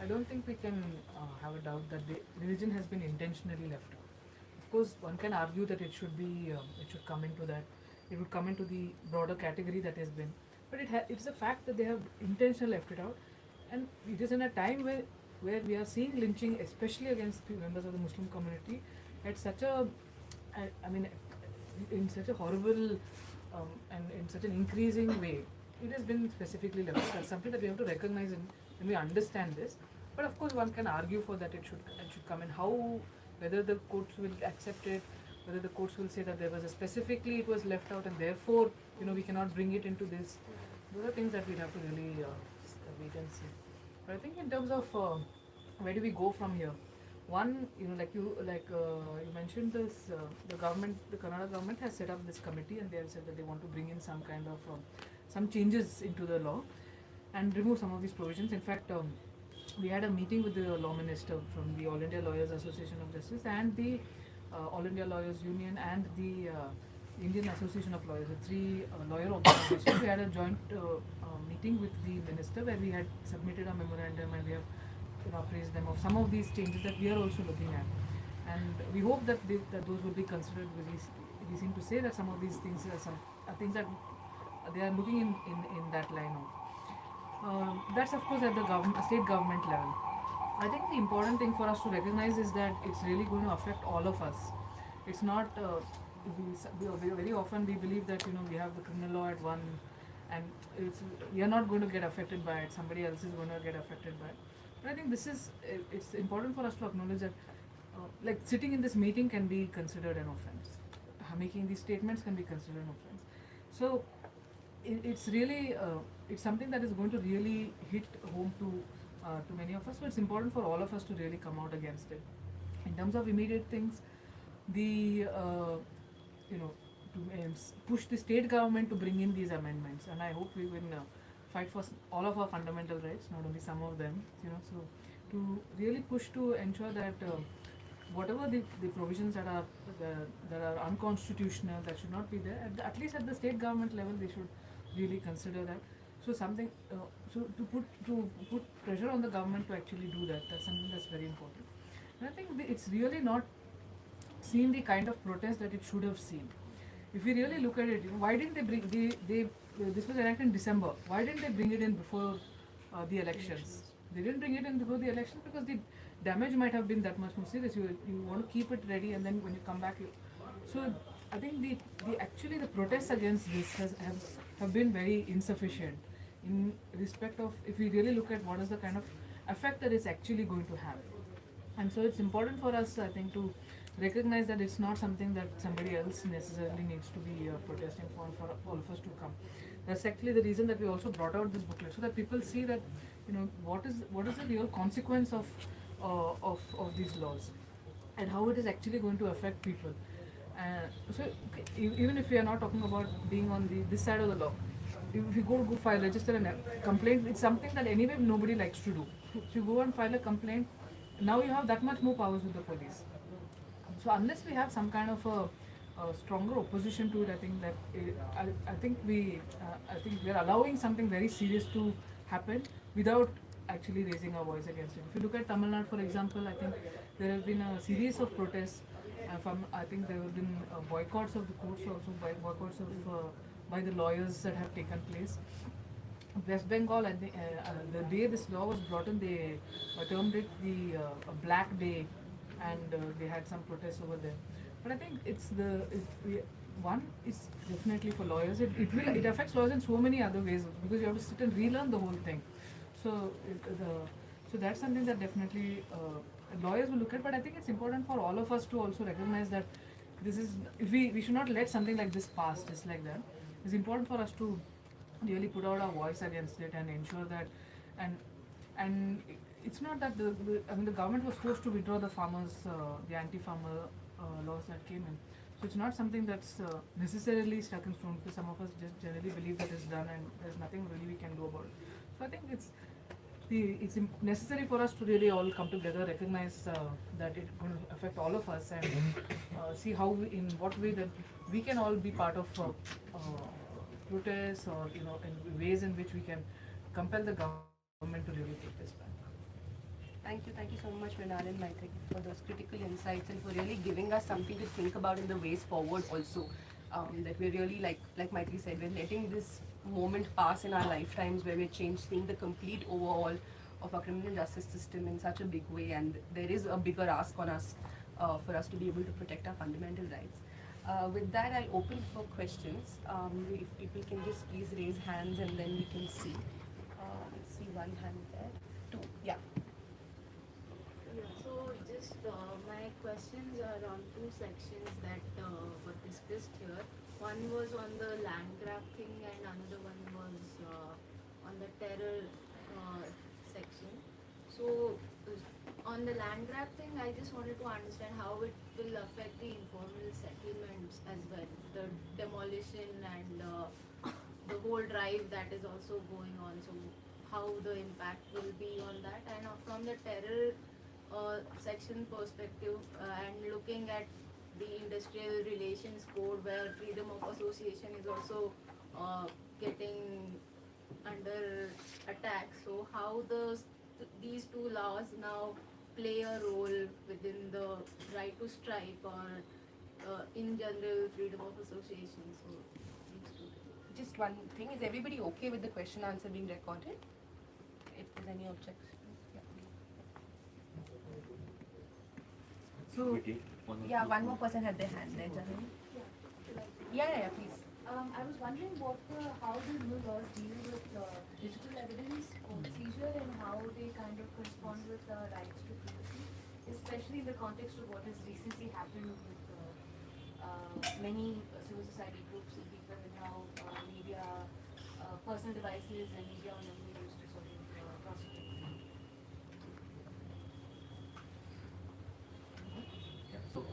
I don't think we can have a doubt that the religion has been intentionally left out. Of course, one can argue that it should be, it should come into that, it would come into the broader category that has been, but it's a fact that they have intentionally left it out, and it is in a time where we are seeing lynching, especially against the members of the Muslim community, at such a, I mean, in such a horrible and in such an increasing way. It has been specifically left out. That's something that we have to recognize and we understand this. But of course, one can argue for that it should come in. How, whether the courts will accept it, whether the courts will say that there was a specifically it was left out and therefore we cannot bring it into this. Those are things that we'll have to really wait and see. But I think in terms of where do we go from here, one, you mentioned this, the government, the Kannada government has set up this committee and they have said that they want to bring in some kind of some changes into the law and remove some of these provisions. In fact, we had a meeting with the law minister from the All India Lawyers Association of Justice and the All India Lawyers Union and the Indian Association of Lawyers, the three lawyer organizations. We had a joint meeting with the minister where we had submitted a memorandum and we have appraised them of some of these changes that we are also looking at. And we hope that that those will be considered, because we seem to say that some of these things are things that they are looking in that line of. That's of course at the state government level. I think the important thing for us to recognize is that it's really going to affect all of us. It's not. Very often we believe that we have the criminal law at one, and we are not going to get affected by it. Somebody else is going to get affected by it. But I think it's important for us to acknowledge that, like sitting in this meeting can be considered an offense. Making these statements can be considered an offense. So it's really it's something that is going to really hit home to many of us. So it's important for all of us to really come out against it. In terms of immediate things, the to push the state government to bring in these amendments, and I hope we will fight for all of our fundamental rights, not only some of them. So to really push to ensure that whatever the provisions that are unconstitutional, that should not be there. At least at the state government level, they should really consider that. So something, so to put pressure on the government to actually do that. That's something that's very important. And I think it's really not seen the kind of protest that it should have seen. If we really look at it, why didn't they bring this was enacted in December. Why didn't they bring it in before the elections? They didn't bring it in before the elections because the damage might have been that much more serious. You want to keep it ready, and then when you come back, so I think the protests against this have been very insufficient in respect of, if we really look at what is the kind of effect that it's actually going to have. And so it's important for us, I think, to recognize that it's not something that somebody else necessarily needs to be protesting for all of us to come. That's actually the reason that we also brought out this booklet, so that people see that what is the real consequence of these laws and how it is actually going to affect people. So even if we are not talking about being on this side of the law, if you go file, register a complaint, it's something that anyway nobody likes to do. If you go and file a complaint, now you have that much more powers with the police. So unless we have some kind of a stronger opposition to it, I think that I think we are allowing something very serious to happen without actually raising our voice against it. If you look at Tamil Nadu, for example, I think there have been a series of protests. I think there have been boycotts of the courts, also boycotts by the lawyers that have taken place. West Bengal, the day this law was brought in, they termed it the Black Day, and they had some protests over there. But I think it's definitely for lawyers. It affects lawyers in so many other ways, because you have to sit and relearn the whole thing. So that's something that definitely lawyers will look at. But I think it's important for all of us to also recognize that we should not let something like this pass just like that. It's important for us to really put out our voice against it and ensure that, and it's not that the government was forced to withdraw the anti-farmer laws that came in. So it's not something that's necessarily stuck in stone, because some of us just generally believe that it's done and there's nothing really we can do about it. So I think it's necessary for us to really all come together, recognize that it's going to affect all of us, and see in what way that we can all be part of protests, or in ways in which we can compel the government to really take this back. Thank you so much, Mrinal and Maitri, for those critical insights and for really giving us something to think about in the ways forward also. That we're really, like Maitri said, we're letting this moment pass in our lifetimes where we're seeing the complete overhaul of our criminal justice system in such a big way, and there is a bigger ask on us for us to be able to protect our fundamental rights. With that, I'll open for questions. If people can just please raise hands, and then we can see. Let's see, one hand there. Two, yeah. Yeah, so just my questions are on two sections that were discussed here. One was on the land grab thing and another one was on the terror section. So on the land grab thing, I just wanted to understand how it will affect the informal settlements as well, the demolition and the whole drive that is also going on. So how the impact will be on that, and from the terror section perspective, and looking at the industrial relations code where freedom of association is also getting under attack. So how these two laws now play a role within the right to strike or in general freedom of association. So these two things. Just one thing, is everybody okay with the question answer being recorded? If there's any objection. So, One more person had their hand there, Janani. Yeah, please. I was wondering how the new laws deal with digital evidence or seizure and how they kind of correspond with rights to privacy, especially in the context of what has recently happened with many civil society groups and people with now media, personal devices and media on them used to sort of prosecute. So,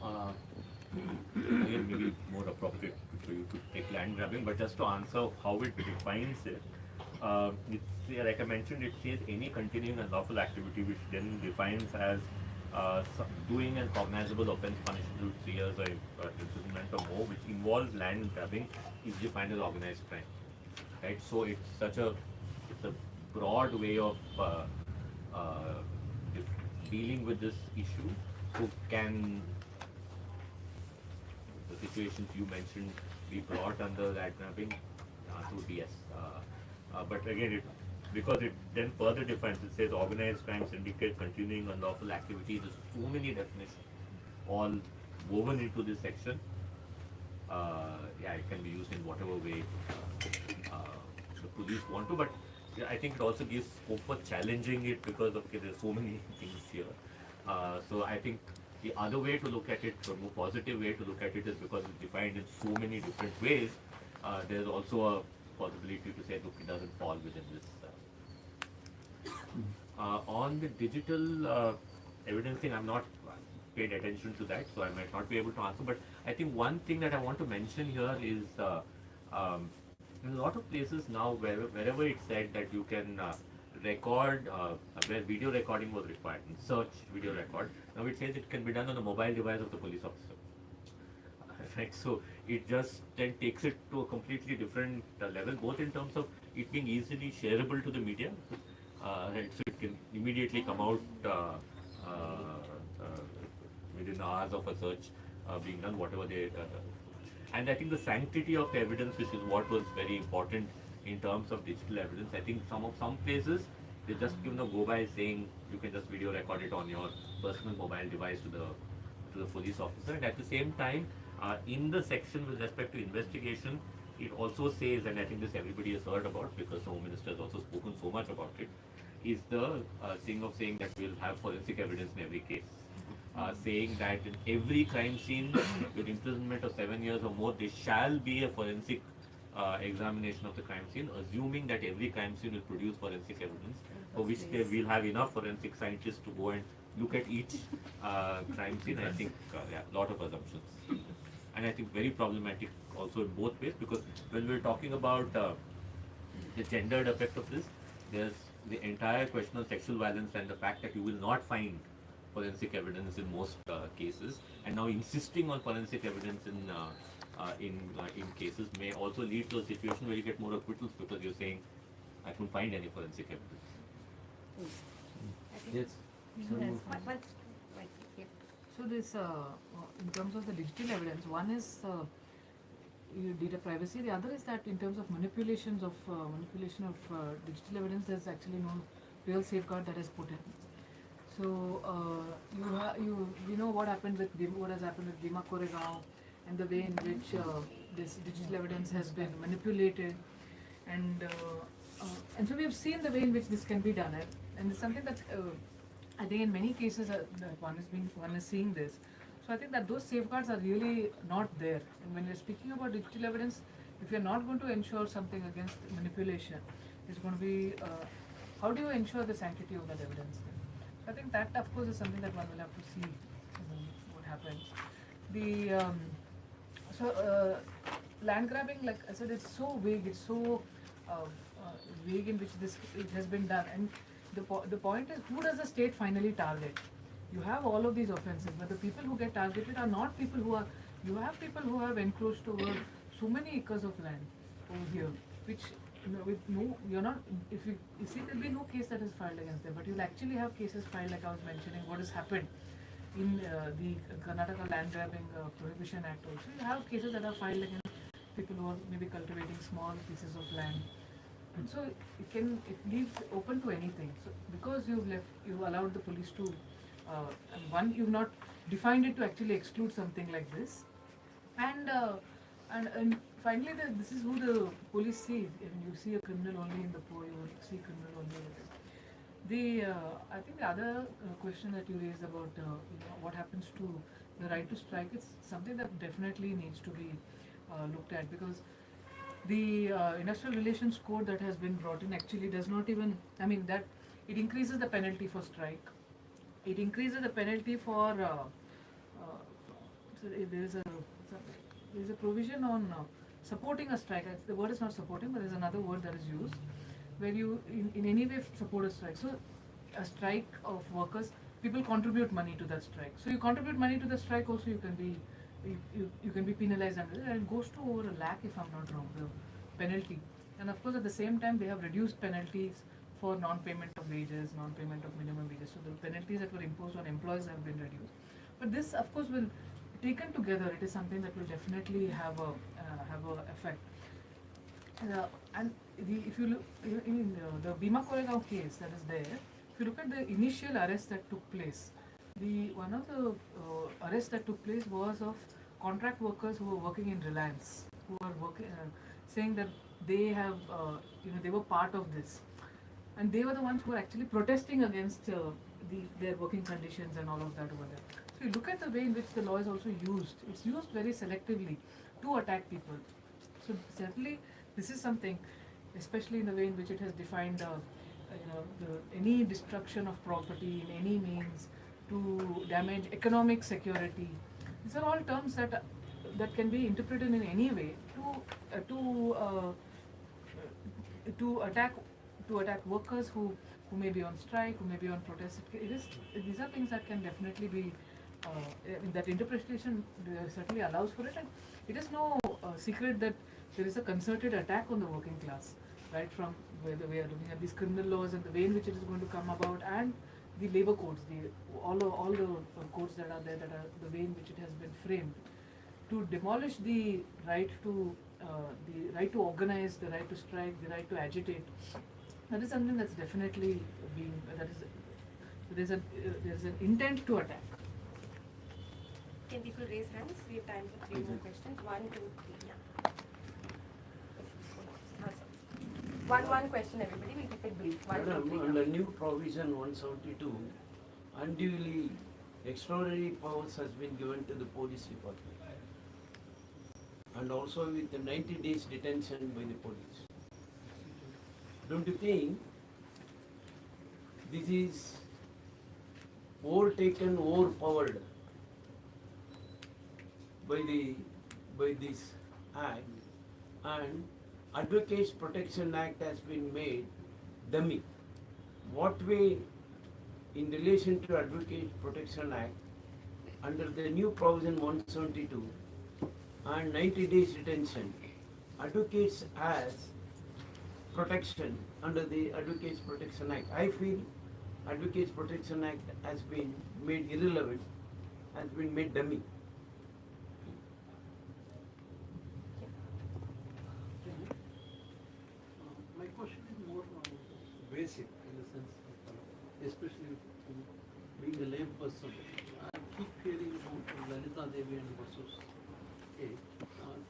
again, maybe more appropriate for you to take land grabbing, but just to answer how it defines it, like I mentioned, it says any continuing unlawful activity, which then defines as doing a cognizable offence punishable with 3 years or imprisonment or more, which involves land grabbing, is defined as organized crime. Right? So it's a broad way of dealing with this issue. So can the situations you mentioned be brought under land grabbing? The answer would be yes. But again, because it then further defines, it says organized crime, syndicate, continuing unlawful activities. There's so many definitions all woven into this section. It can be used in whatever way the police want to, but I think it also gives scope for challenging it because there's so many things here. So I think the other way to look at it, the more positive way to look at it, is because it's defined in so many different ways. There's also a possibility to say, look, it doesn't fall within this. On the digital evidence thing, I'm not paid attention to that, so I might not be able to answer. But I think one thing that I want to mention here is in a lot of places now, wherever it said that you can record, where video recording was required, and search video record, now it says it can be done on the mobile device of the police officer. Right, so it just then takes it to a completely different level, both in terms of it being easily shareable to the media, right, so it can immediately come out within hours of a search being done, whatever they. And I think the sanctity of the evidence, which is what was very important in terms of digital evidence. I think some places they just go by saying you can just video record it on your personal mobile device to the police officer, and at the same time, in the section with respect to investigation, it also says, and I think this everybody has heard about because the Home Minister has also spoken so much about it, is the thing of saying that we'll have forensic evidence in every case. Saying that in every crime scene with imprisonment of 7 years or more, there shall be a forensic examination of the crime scene, assuming that every crime scene will produce forensic evidence, for which they will have enough forensic scientists to go and look at each crime scene. I think, a lot of assumptions. And I think very problematic also in both ways, because when we're talking about the gendered effect of this, there's the entire question of sexual violence and the fact that you will not find forensic evidence in most cases, and now insisting on forensic evidence in cases may also lead to a situation where you get more acquittals because you're saying, I couldn't find any forensic evidence. Yes. So this, in terms of the digital evidence, one is data privacy. The other is that in terms of manipulation of digital evidence, there's actually no real safeguard that is put in. So you know what happened with what has happened with Bhima Koregaon, and the way in which this digital evidence has been manipulated, and so we have seen the way in which this can be done, and it's something that I think in many cases that one is seeing this. So I think that those safeguards are really not there. And when you're speaking about digital evidence, if you're not going to ensure something against manipulation, it's going to be how do you ensure the sanctity of that evidence? Then? So I think that, of course, is something that one will have to see what happens. The land grabbing, like I said, it's so vague. It's so vague in which this it has been done. And the point is, who does the state finally target? You have all of these offences, but the people who get targeted are not people who are. You have people who have encroached over so many acres of land over here, which with no, you're not. If you see, there'll be no case that is filed against them, but you'll actually have cases filed, like I was mentioning, what has happened in the Karnataka Land Grabbing Prohibition Act. Also, you have cases that are filed against people who are maybe cultivating small pieces of land. And so it leaves open to anything. So because you've allowed the police to, and one, you've not defined it to actually exclude something like this, and finally this is who the police see. When you see a criminal only in the poor, you see criminal only in this. I think the other question that you raised about what happens to the right to strike is something that definitely needs to be looked at, because the industrial relations code that has been brought in actually does not even, I mean, that it increases the penalty for strike. It increases the penalty for so there's a provision on supporting a strike. The word is not supporting, but there's another word that is used where you in any way support a strike. So a strike of workers, people contribute money to that strike. So you contribute money to the strike, also you can be you can be penalized under it, and it goes to over 1 lakh if I'm not wrong, the penalty. And of course at the same time they have reduced penalties for non-payment of wages, non-payment of minimum wages. So the penalties that were imposed on employees have been reduced. But this of course will, taken together, it is something that will definitely have a effect. And if you look in the Bhima Koregaon case that is there, if you look at the initial arrest that took place, one of the arrests that took place was of contract workers who were working in Reliance, who are working, saying that they have, they were part of this, and they were the ones who were actually protesting against their working conditions and all of that over there. So you look at the way in which the law is also used. It's used very selectively to attack people. So certainly this is something, especially in the way in which it has defined, any destruction of property in any means to damage economic security. These are all terms that can be interpreted in any way to attack workers who may be on strike, who may be on protest. These are things that can definitely be. That interpretation certainly allows for it, and it is no secret that there is a concerted attack on the working class, right from where we are looking at these criminal laws and the way in which it is going to come about, and the labor codes, all the codes that are there, that are the way in which it has been framed to demolish the right to organize, the right to strike, the right to agitate. That is something that's definitely being, there's an intent to attack. Can people raise hands? We have time for 3 more questions. 1, 2, 3. Yeah. One question, everybody. We'll keep it brief. 1, 2, 3. Under new provision 172, unduly extraordinary powers has been given to the police department, and also with the 90 days detention by the police. Don't you think this is overtaken, overpowered by this act, and Advocates Protection Act has been made dummy? What way, in relation to Advocates Protection Act, under the new provision 172 and 90 days detention, advocates has protection under the Advocates Protection Act? I feel Advocates Protection Act has been made irrelevant, has been made dummy. My question is more basic in the sense of, especially being a lay person, I keep hearing about Lalita Devi and versus A.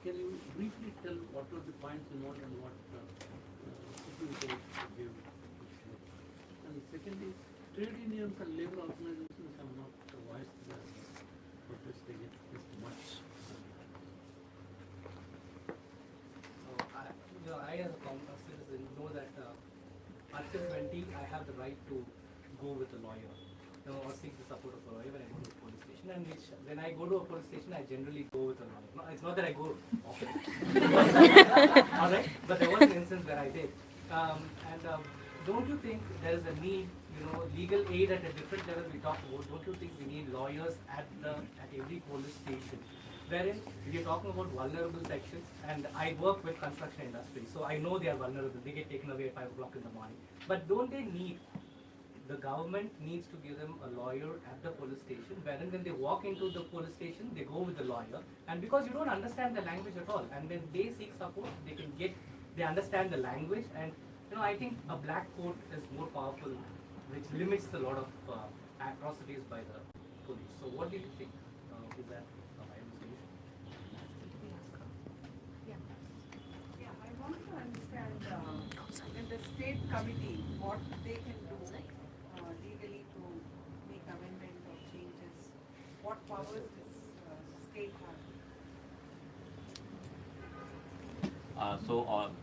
Can you briefly tell what were the points involved and what Supreme Court gave? And secondly, trade unions and labor organizations have not voiced their protest I have the right to go with a lawyer, or seek the support of a lawyer when I go to a police station. And which, when I go to a police station, I generally go with a lawyer. No, it's not that I go often. All right, but there was an instance where I did. Don't you think there is a need, legal aid at a different level we talk about? Don't you think we need lawyers at every police station? Wherein we are talking about vulnerable sections, and I work with construction industry, so I know they are vulnerable. They get taken away at 5 o'clock in the morning. But don't they need? The government needs to give them a lawyer at the police station, wherein when they walk into the police station, they go with the lawyer, and because you don't understand the language at all, and when they seek support, they understand the language, and I think a black coat is more powerful, which limits a lot of atrocities by the police. So what do you think? Is that a viable solution? Yeah, I want to understand in the state committee what they can do legally to make amendment or changes. What powers this state has?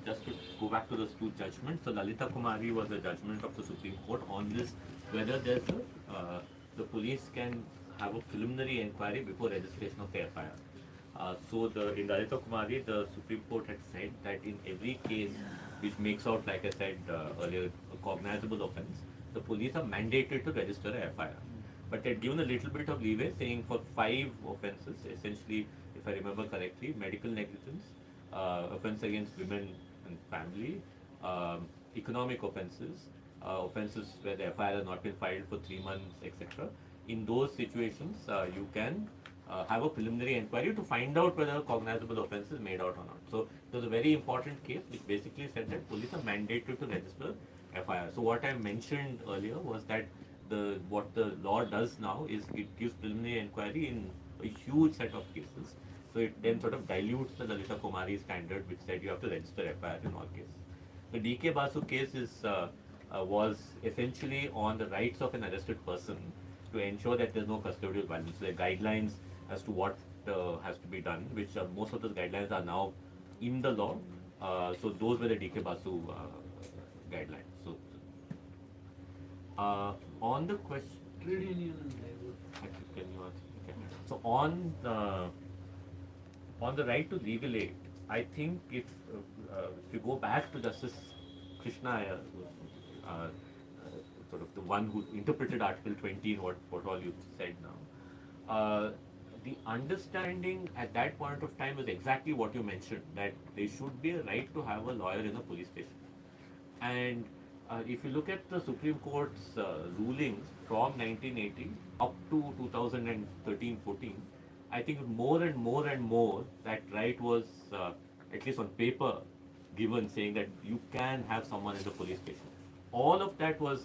Just to go back to those two judgments, so Lalita Kumari was a judgment of the Supreme Court on this, whether there's the police can have a preliminary inquiry before registration of the FIR. In Lalita Kumari, the Supreme Court had said that in every case which makes out, like I said earlier, a cognizable offence, the police are mandated to register a FIR. But they had given a little bit of leeway, saying for 5 offences, essentially, if I remember correctly, medical negligence, offence against women and family, economic offences, offences where the FIR has not been filed for 3 months, etc. In those situations, you can have a preliminary inquiry to find out whether a cognizable offence is made out or not. So it was a very important case which basically said that police are mandated to register FIR. So what I mentioned earlier was that what the law does now is it gives preliminary inquiry in a huge set of cases. So it then sort of dilutes the Lalita Kumari standard, which said you have to register FIR in all cases. The DK Basu case was essentially on the rights of an arrested person to ensure that there's no custodial violence. So there are guidelines as to what has to be done, which most of those guidelines are now in the law. So those were the DK Basu guidelines. So on the question, Trade union and labor. can you answer? Okay. So on the right to legal aid, I think if you go back to Justice Krishna, sort of the one who interpreted Article 20 and what all you said now, the understanding at that point of time was exactly what you mentioned, that there should be a right to have a lawyer in a police station. And if you look at the Supreme Court's rulings from 1980 up to 2013-14, I think more and more that right was, at least on paper, given, saying that you can have someone in the police station. All of that was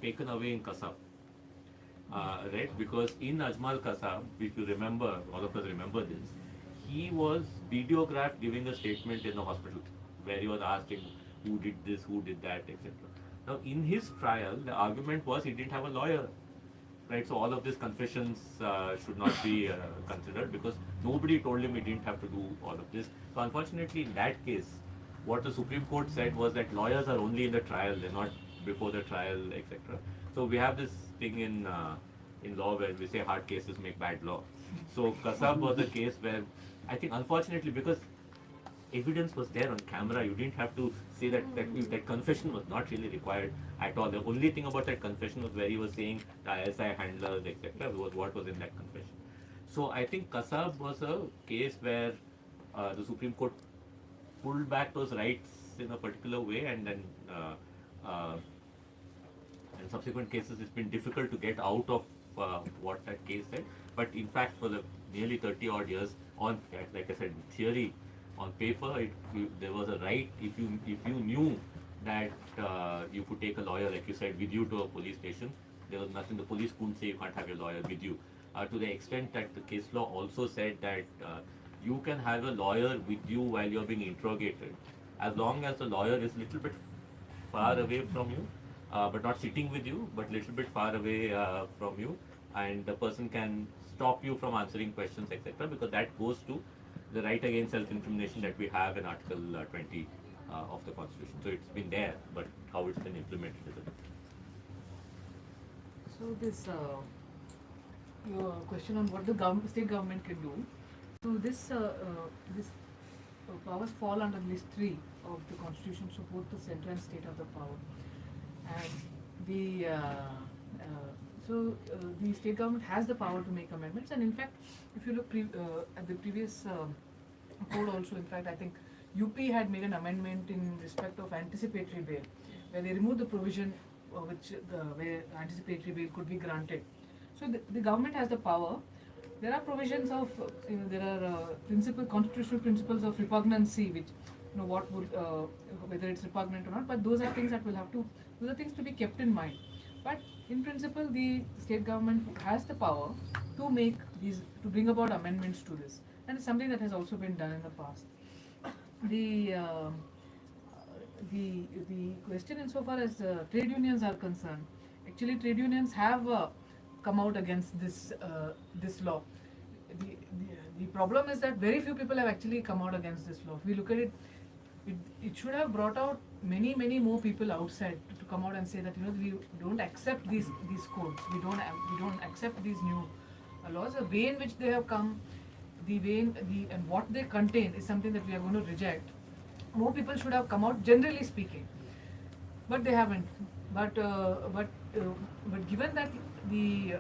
taken away in Kasab. Right? Because in Ajmal Kasab, if you remember, all of us remember this, he was videographed giving a statement in the hospital where he was asking who did this, who did that, etc. Now, in his trial, the argument was he didn't have a lawyer. Right, so all of these confessions should not be considered because nobody told him he didn't have to do all of this. So unfortunately, in that case, what the Supreme Court said was that lawyers are only in the trial; they're not before the trial, etc. So we have this thing in law where we say hard cases make bad law. So Kasab was a case where I think, unfortunately, because evidence was there on camera, you didn't have to say that confession was not really required at all. The only thing about that confession was where he was saying the ISI handlers, etc., was what was in that confession. So I think Kasab was a case where the Supreme Court pulled back those rights in a particular way, and then in subsequent cases it's been difficult to get out of what that case said. But in fact, for the nearly 30 odd years, like I said, in theory, on paper, there was a right if you knew that you could take a lawyer, like you said, with you to a police station. There was nothing. The police couldn't say you can't have your lawyer with you. To the extent that the case law also said that you can have a lawyer with you while you're being interrogated, as long as the lawyer is a little bit far away from you, but not sitting with you, but a little bit far away from you, and the person can stop you from answering questions, etc., because that goes to the right against self-incrimination that we have in Article 20 of the Constitution. So it's been there, but how it's been implemented is a different. So this your question on what the state government can do. So this powers fall under list 3 of the Constitution. So both the center and state have the power, and the the state government has the power to make amendments. And in fact, if you look at the previous code also, in fact, I think UP had made an amendment in respect of anticipatory bail, where they removed the provision where anticipatory bail could be granted. So the government has the power. There are provisions of, there are constitutional principles of repugnancy, which, what would, whether it's repugnant or not, but those are things that will have to, those are things to be kept in mind. But in principle, the state government has the power to make these, to bring about amendments to this. And it's something that has also been done in the past. The question insofar as trade unions are concerned, actually trade unions have come out against this law. The problem is that very few people have actually come out against this law. If we look at it, it should have brought out many more people outside to come out and say that we don't accept these codes. We don't accept these new laws. The way in which they have come, and what they contain is something that we are going to reject. More people should have come out, generally speaking, but they haven't. But given that the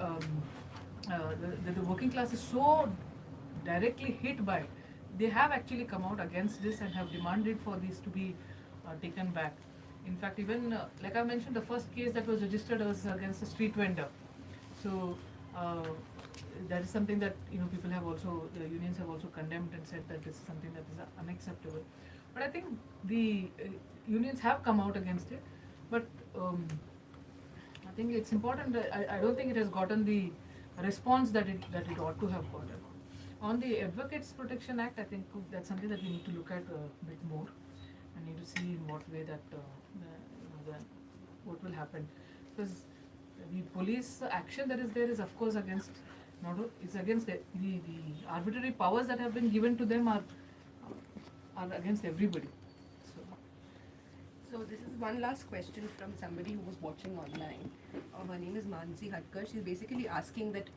working class is so directly hit by it, they have actually come out against this and have demanded for these to be taken back. In fact, even like I mentioned, the first case that was registered was against a street vendor. So that is something that people have also, the unions have also condemned and said that this is something that is unacceptable. But I think the unions have come out against it. But I think it's important. I don't think it has gotten the response that it ought to have gotten. On the Advocates Protection Act, I think that's something that we need to look at a bit more. I need to see in what way that what will happen, because the police action that is there is of course against the arbitrary powers that have been given to them are against everybody. So this is one last question from somebody who was watching online. Her name is Mansi Hatkar. She's basically asking that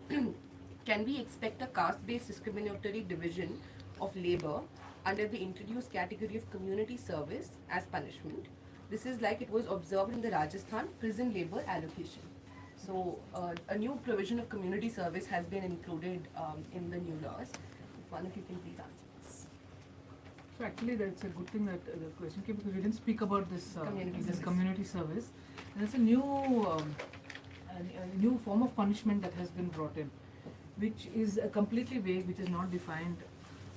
can we expect a caste-based discriminatory division of labor under the introduced category of community service as punishment? This is like it was observed in the Rajasthan prison labor allocation. So a new provision of community service has been included in the new laws. If one of you can please answer this. So actually that's a good thing that the question came, because we didn't speak about this community service. And it's a new form of punishment that has been brought in, which is completely vague, which is not defined,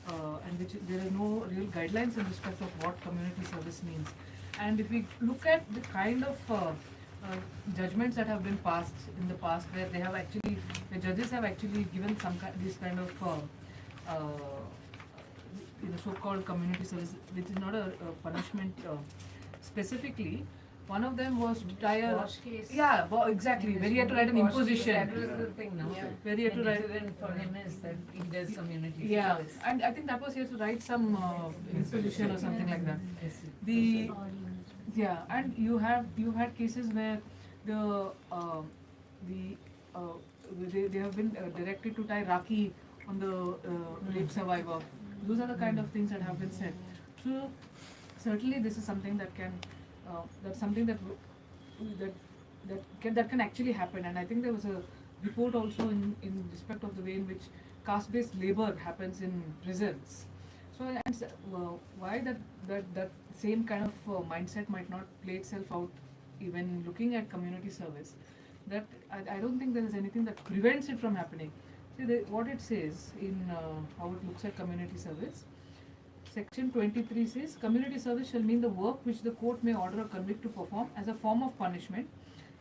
and which there are no real guidelines in respect of what community service means. And if we look at the kind of judgments that have been passed in the past, where they have actually, the judges have actually given this kind of so-called community service, which is not a punishment specifically. One of them was to tie a exactly, where he had to write an imposition. That was the thing now. Yeah. Where he had to write. Different for him is that he does community Yeah, service. and I think that was he had to write some imposition or something like that. Yes. And you had cases where they have been directed to tie Rakhi on the rape survivor. Those are the kind of things that have been said. So certainly this is something that can that's something that can actually happen. And I think there was a report also in respect of the way in which caste-based labor happens in prisons. So why that same kind of mindset might not play itself out even looking at community service, that I don't think there is anything that prevents it from happening. See, what it says in how it looks at community service, section 23 says, community service shall mean the work which the court may order a convict to perform as a form of punishment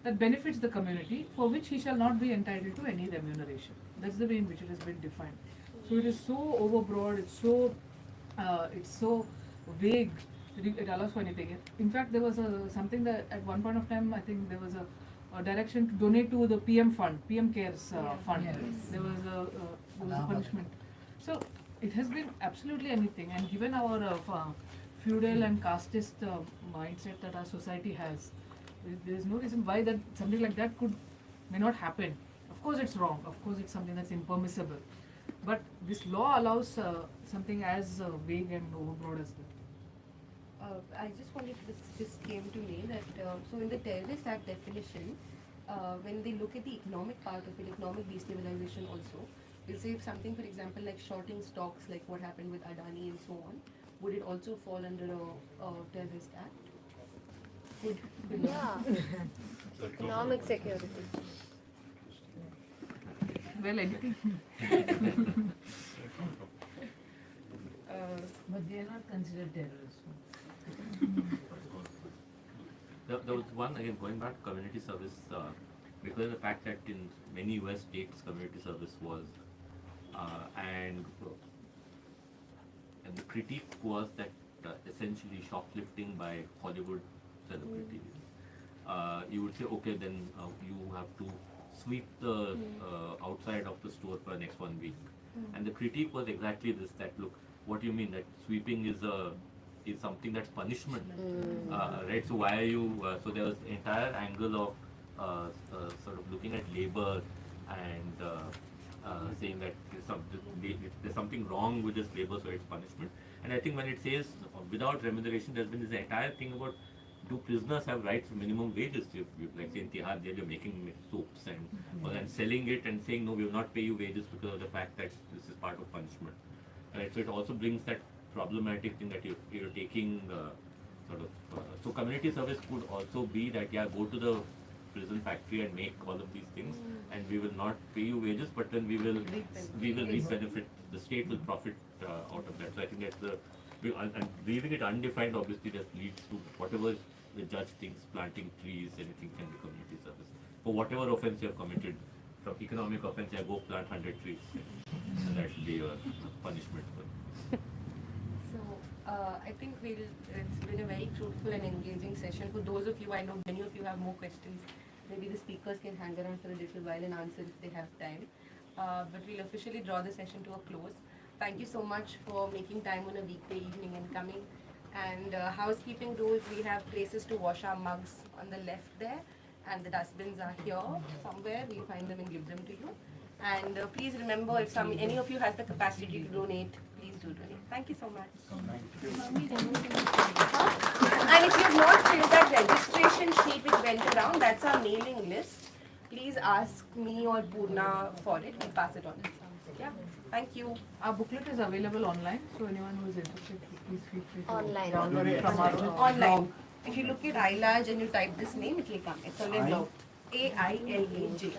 that benefits the community, for which he shall not be entitled to any remuneration. That's the way in which it has been defined. So it is so overbroad, it's so vague that it allows for anything. In fact, there was something that at one point of time, I think there was a direction to donate to the PM fund, PM Cares fund. Yes. There was a punishment. So it has been absolutely anything, and given our feudal and casteist mindset that our society has. There is no reason why that something like that may not happen. Of course, it's wrong. Of course, it's something that's impermissible. But this law allows something as vague and overbroad as that. I just wanted this came to me that so in the Terrorist Act definition, when they look at the economic part of it, economic destabilization also, they'll say if something, for example, like shorting stocks, like what happened with Adani and so on, would it also fall under a Terrorist Act? Yeah. Economic security. Well, anything. But they are not considered terrorists. There was one, again, going back to community service, because of the fact that in many US states community service was, and the critique was that essentially shoplifting by Hollywood celebrities, you would say, okay, then you have to sweep the outside of the store for the next 1 week. And the critique was exactly this, that look, what do you mean that sweeping is something that's punishment, right? So why are you, so there was entire angle of sort of looking at labor and saying that there's something wrong with this labor, so it's punishment. And I think when it says without remuneration, there's been this entire thing about, do prisoners have rights to minimum wages? You like say in Tihar jail, you're making soaps and selling it and saying, no, we will not pay you wages because of the fact that this is part of punishment. Right? So it also brings that problematic thing that you're taking sort of. So community service could also be that, yeah, go to the prison factory and make all of these things, and we will not pay you wages, but then we will reap benefit. The state will profit out of that. So I think that's and leaving it undefined obviously that leads to whatever the judge thinks, planting trees, anything can be community service. For whatever offense you have committed, from economic offense, yeah, go plant 100 trees. And that will be your punishment for it. So I think it's been a very fruitful and engaging session. For those of you, I know many of you have more questions. Maybe the speakers can hang around for a little while and answer if they have time. But we'll officially draw the session to a close. Thank you so much for making time on a weekday evening and coming. And housekeeping rules, we have places to wash our mugs on the left there, and the dustbins are here somewhere. We'll find them and give them to you. And please remember, if any of you has the capacity to donate, please do donate. Thank you so much. And if you have not filled that registration sheet which went around, that's our mailing list. Please ask me or Purna for it. We'll pass it on. Yeah. Thank you. Our booklet is available online, so anyone who is interested, please feel free to Online. download it from our Online. If you look at iLarge and you type this name, it will come. It's a little AILAJ.